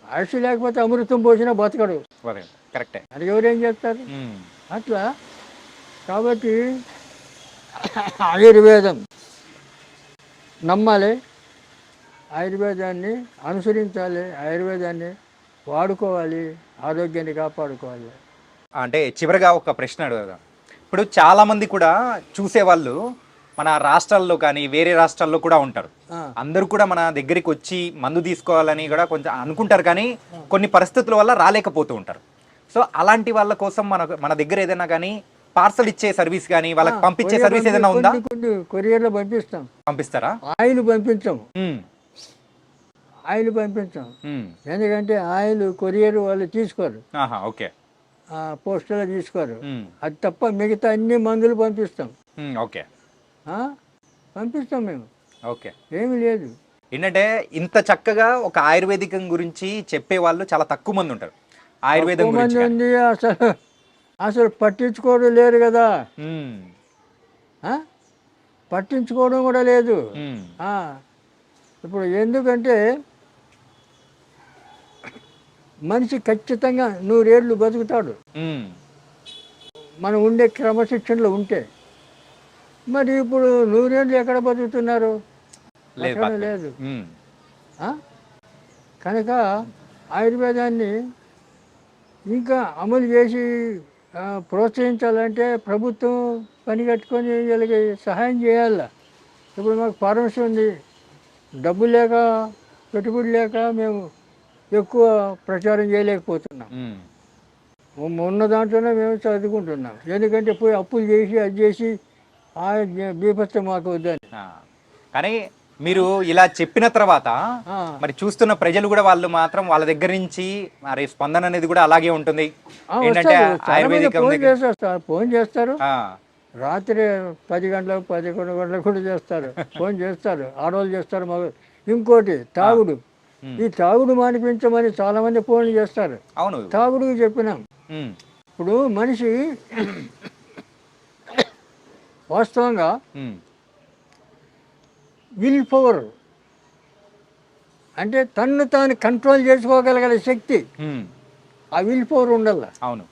ఆయుష్ లేకపోతే అమృతం పోసినా బతకడు. కరెక్టే. అది ఎవరేం చేస్తారు. ఉమ్, అట్లా కాబట్టి ఆయుర్వేదం నమ్మాలి, ఆయుర్వేదాన్ని అనుసరించాలి, ఆయుర్వేదాన్ని వాడుకోవాలి, ఆరోగ్యాన్ని కాపాడుకోవాలి. అంటే చివరిగా ఒక ప్రశ్న అడుగుదాం. ఇప్పుడు చాలామంది కూడా చూసేవాళ్ళు మన రాష్ట్రాల్లో కానీ వేరే రాష్ట్రాల్లో కూడా ఉంటారు. ఆ, అందరూ కూడా మన దగ్గరికి వచ్చి మందు తీసుకోవాలని కూడా కొంచెం అనుకుంటారు, కానీ కొన్ని పరిస్థితుల వల్ల రాలేకపోతూ ఉంటారు. సో అలాంటి వాళ్ళ కోసం మన దగ్గర ఏదైనా కానీ పార్సల్ ఇచ్చే సర్వీస్ కానీ వాళ్ళకి పంపించే సర్వీస్ ఏదైనా ఉందా? కొన్ని కొరియర్లో పంపిస్తాం. పంపిస్తారా? ఆయిల్ పంపించాము, ఉమ్, ఆయిల్ పంపించాం. ఉమ్, ఎందుకంటే ఆయిల్ కొరియర్ వాళ్ళు తీసుకోరు, ఆహా, ఓకే, పోస్టులో తీసుకోరు. ఉమ్, అది తప్ప మిగతా అన్ని మందులు పంపిస్తాం. ఉమ్, ఓకే, ఆ, పంపిస్తాం మేము, ఓకే. ఏమీ లేదు. ఏంటంటే ఇంత చక్కగా ఒక ఆయుర్వేదికం గురించి చెప్పే వాళ్ళు చాలా తక్కువ మంది ఉంటారు. ఆయుర్వేదం ఎక్కువ మంది గురించి ఉంది, అసలు అసలు పట్టించుకోవడం లేరు కదా. ఉమ్, ఆ? పట్టించుకోవడం కూడా లేదు. ఉమ్, ఆ, ఇప్పుడు ఎందుకంటే మనిషి ఖచ్చితంగా 100 ఏళ్ళు బతుకుతాడు ఉమ్, మనం ఉండే క్రమశిక్షణలో ఉంటే. మరి ఇప్పుడు 100 ఏళ్ళు ఎక్కడ బతుకుతున్నారు? లేదు, ఎక్కడ బతకలేదు. లేదు. ఉమ్, ఆ? కనుక ఆయుర్వేదాన్ని ఇంకా అమలు చేసి ప్రోత్సహించాలంటే ప్రభుత్వం పని కట్టుకొని వీళ్ళకి సహాయం చేయాలి. ఇప్పుడు మాకు ఫార్మసీ ఉంది, డబ్బు లేక పెట్టుబడి లేక మేము ఎక్కువ ప్రచారం చేయలేకపోతున్నాం. ఉన్న దాంట్లోనే మేము చదువుకుంటున్నాం. ఎందుకంటే పోయి అప్పులు చేసి అది చేసి ఆ బీభత్సం మాకు వద్దని. ఆ. కానీ మీరు ఇలా చెప్పిన తర్వాత ఆ, మరి చూస్తున్న ప్రజలు కూడా వాళ్ళు మాత్రం వాళ్ళ దగ్గర నుంచి మరి స్పందన అనేది కూడా అలాగే ఉంటుంది. ఏంటంటే వస్తారు. చాలా మంది ఆయుర్వేదికం ఫోన్ దగ్గర చేసేస్తారు, ఫోన్ చేస్తారు. ఆ, రాత్రి 10 గంటలకు 11 గంటలకు కూడా చేస్తారు, ఫోన్ చేస్తారు. ఆడవాళ్ళు చేస్తారు, మగ. ఇంకోటి తాగుడు. ఈ తాగుడు మానిపించమని చాలామంది ఫోన్లు చేస్తారు. అవును. తాగుడుకి చెప్పినాం. ఉమ్, ఇప్పుడు మనిషి వాస్తవంగా ఉమ్, విల్ పవర్ అంటే తన్ను తాను కంట్రోల్ చేసుకోగలిగే శక్తి, ఉమ్, ఆ విల్ పవర్ ఉండాల. అవును,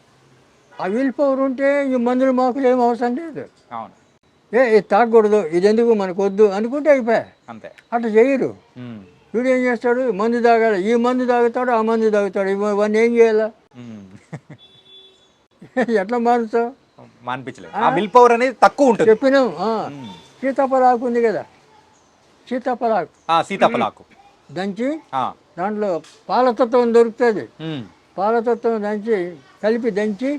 ఆ విల్ పవర్ ఉంటే ఈ మందులు మాకులు ఏం అవసరం లేదు. అవును, ఇది తాగకూడదు, ఇది ఎందుకు మనకు వద్దు అనుకుంటే అయిపోయా. అంతే. అట్లా చేయరు. ఉమ్, వీడు ఏం చేస్తాడు, మందు తాగాలి, ఈ మందు తాగుతాడు, ఆ మందు తాగుతాడు, ఇవన్నీ ఏం చేయాలా? ఉమ్. ఎట్లా మారుతావు? మానిపించలేదు. ఆ విల్ పవర్ అనేది తక్కువ ఉంటుంది. చెప్పినాం. ఉమ్. సీతాఫలాకు ఉంది కదా, సీతాఫలాకు సీతాఫలాకు దంచి ఆ, దాంట్లో పాలతత్వం దొరుకుతుంది. ఉమ్, పాలతత్వం కలిపి దంచి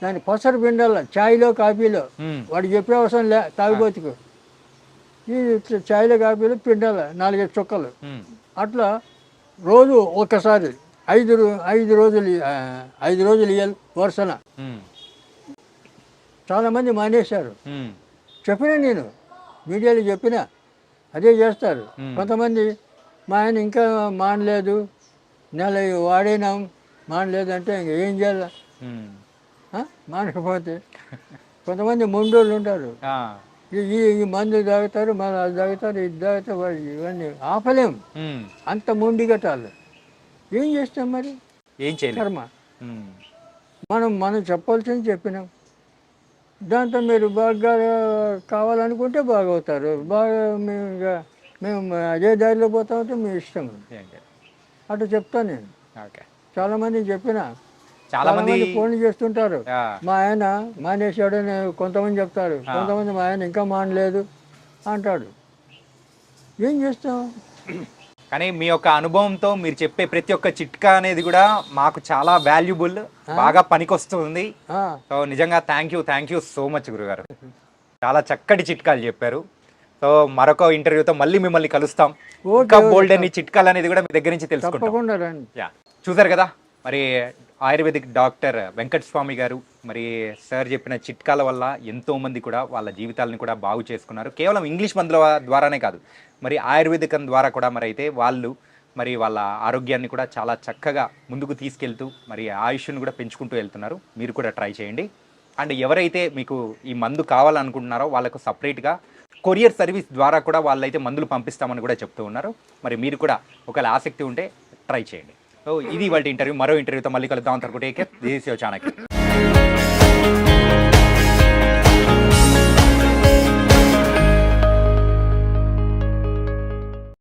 దాన్ని పసరు పిండాల, ఛాయ్లో కాఫీలో. ఉమ్, వాడికి చెప్పే అవసరం లే, తాగిపోతుకు. ఈ ఛాయ్లో కాఫీలో పిండాల 4-5 చుక్కలు. ఉమ్, అట్లా రోజు ఒక్కసారి 5 రోజులు 5 రోజులు ఇయ్యాలి వరుసన. ఉమ్, చాలామంది మానేశారు. ఉమ్, చెప్పినా నేను మీడియాలో చెప్పినా అదే చేస్తారు. కొంతమంది మా ఆయన ఇంకా మానలేదు, నెల వాడినాం మానలేదు అంటే ఇంక ఏం చేయాలి? ఉమ్. మానకపోతే కొంతమంది మొండోళ్ళు ఉంటారు. ఆ, ఈ మందు తాగుతారు, మళ్ళీ అది తాగుతారు, ఇది తాగుతారు, వాళ్ళు ఇవన్నీ ఆపలేం. ఉమ్. అంత మొండి కట్టాలి. ఏం చేస్తాం మరి? ఏం చేయలేదు. కర్మ. ఉమ్, మనం చెప్పాల్సింది చెప్పినాం. దాంతో మీరు బాగా కావాలనుకుంటే బాగవుతారు, బాగా మేము అదే దారిలో పోతా ఉంటే మీ ఇష్టం. ఏం చేయలేదు. అట్లా చెప్తాను నేను. ఓకే. చాలామంది చెప్పినా, చాలా మంది ఫోన్లు చేస్తుంటారు. ఆ, మా ఆయన మానేశాడని కొంతమంది చెప్తారు, కొంతమంది మా ఆయన ఇంకా మానలేదు అంటాడు. ఏం చేస్తాం? కానీ మీ యొక్క అనుభవంతో మీరు చెప్పే ప్రతి ఒక్క చిట్కా అనేది కూడా మాకు చాలా వాల్యుబుల్, బాగా పనికొస్తుంది. ఆ, సో నిజంగా థ్యాంక్ యూ సో మచ్ గురుగారు. చాలా చక్కటి చిట్కాలు చెప్పారు. సో మరొక ఇంటర్వ్యూతో మళ్ళీ మిమ్మల్ని కలుస్తాం. ఇంకా బోల్డ్ అని చిట్కాలు అనేది కూడా మీ దగ్గర నుంచి తెలుసుకుంటాం. తప్పకుండా రండి. యా, చూసారు కదా మరి ఆయుర్వేదిక్ డాక్టర్ వెంకట స్వామి గారు మరి సార్ చెప్పిన చిట్కాల వల్ల ఎంతో మంది కూడా వాళ్ళ జీవితాలను కూడా బాగు చేసుకున్నారు. కేవలం ఇంగ్లీష్ మందుల ద్వారానే కాదు, మరి ఆయుర్వేదికం ద్వారా కూడా మరి అయితే వాళ్ళు మరి వాళ్ళ ఆరోగ్యాన్ని కూడా చాలా చక్కగా ముందుకు తీసుకెళ్తూ మరి ఆయుష్ను కూడా పెంచుకుంటూ వెళ్తున్నారు. మీరు కూడా ట్రై చేయండి. అండ్ ఎవరైతే మీకు ఈ మందు కావాలనుకుంటున్నారో వాళ్ళకు సపరేట్గా కొరియర్ సర్వీస్ ద్వారా కూడా వాళ్ళైతే మందులు పంపిస్తామని కూడా చెప్తూ ఉన్నారు. మరి మీరు కూడా ఒకవేళ ఆసక్తి ఉంటే ట్రై చేయండి. సో ఇది వాళ్ళ ఇంటర్వ్యూ. మరో ఇంటర్వ్యూతో మళ్ళీ కలుద్దాం. అంతవరకు take care. This is your Chanakya.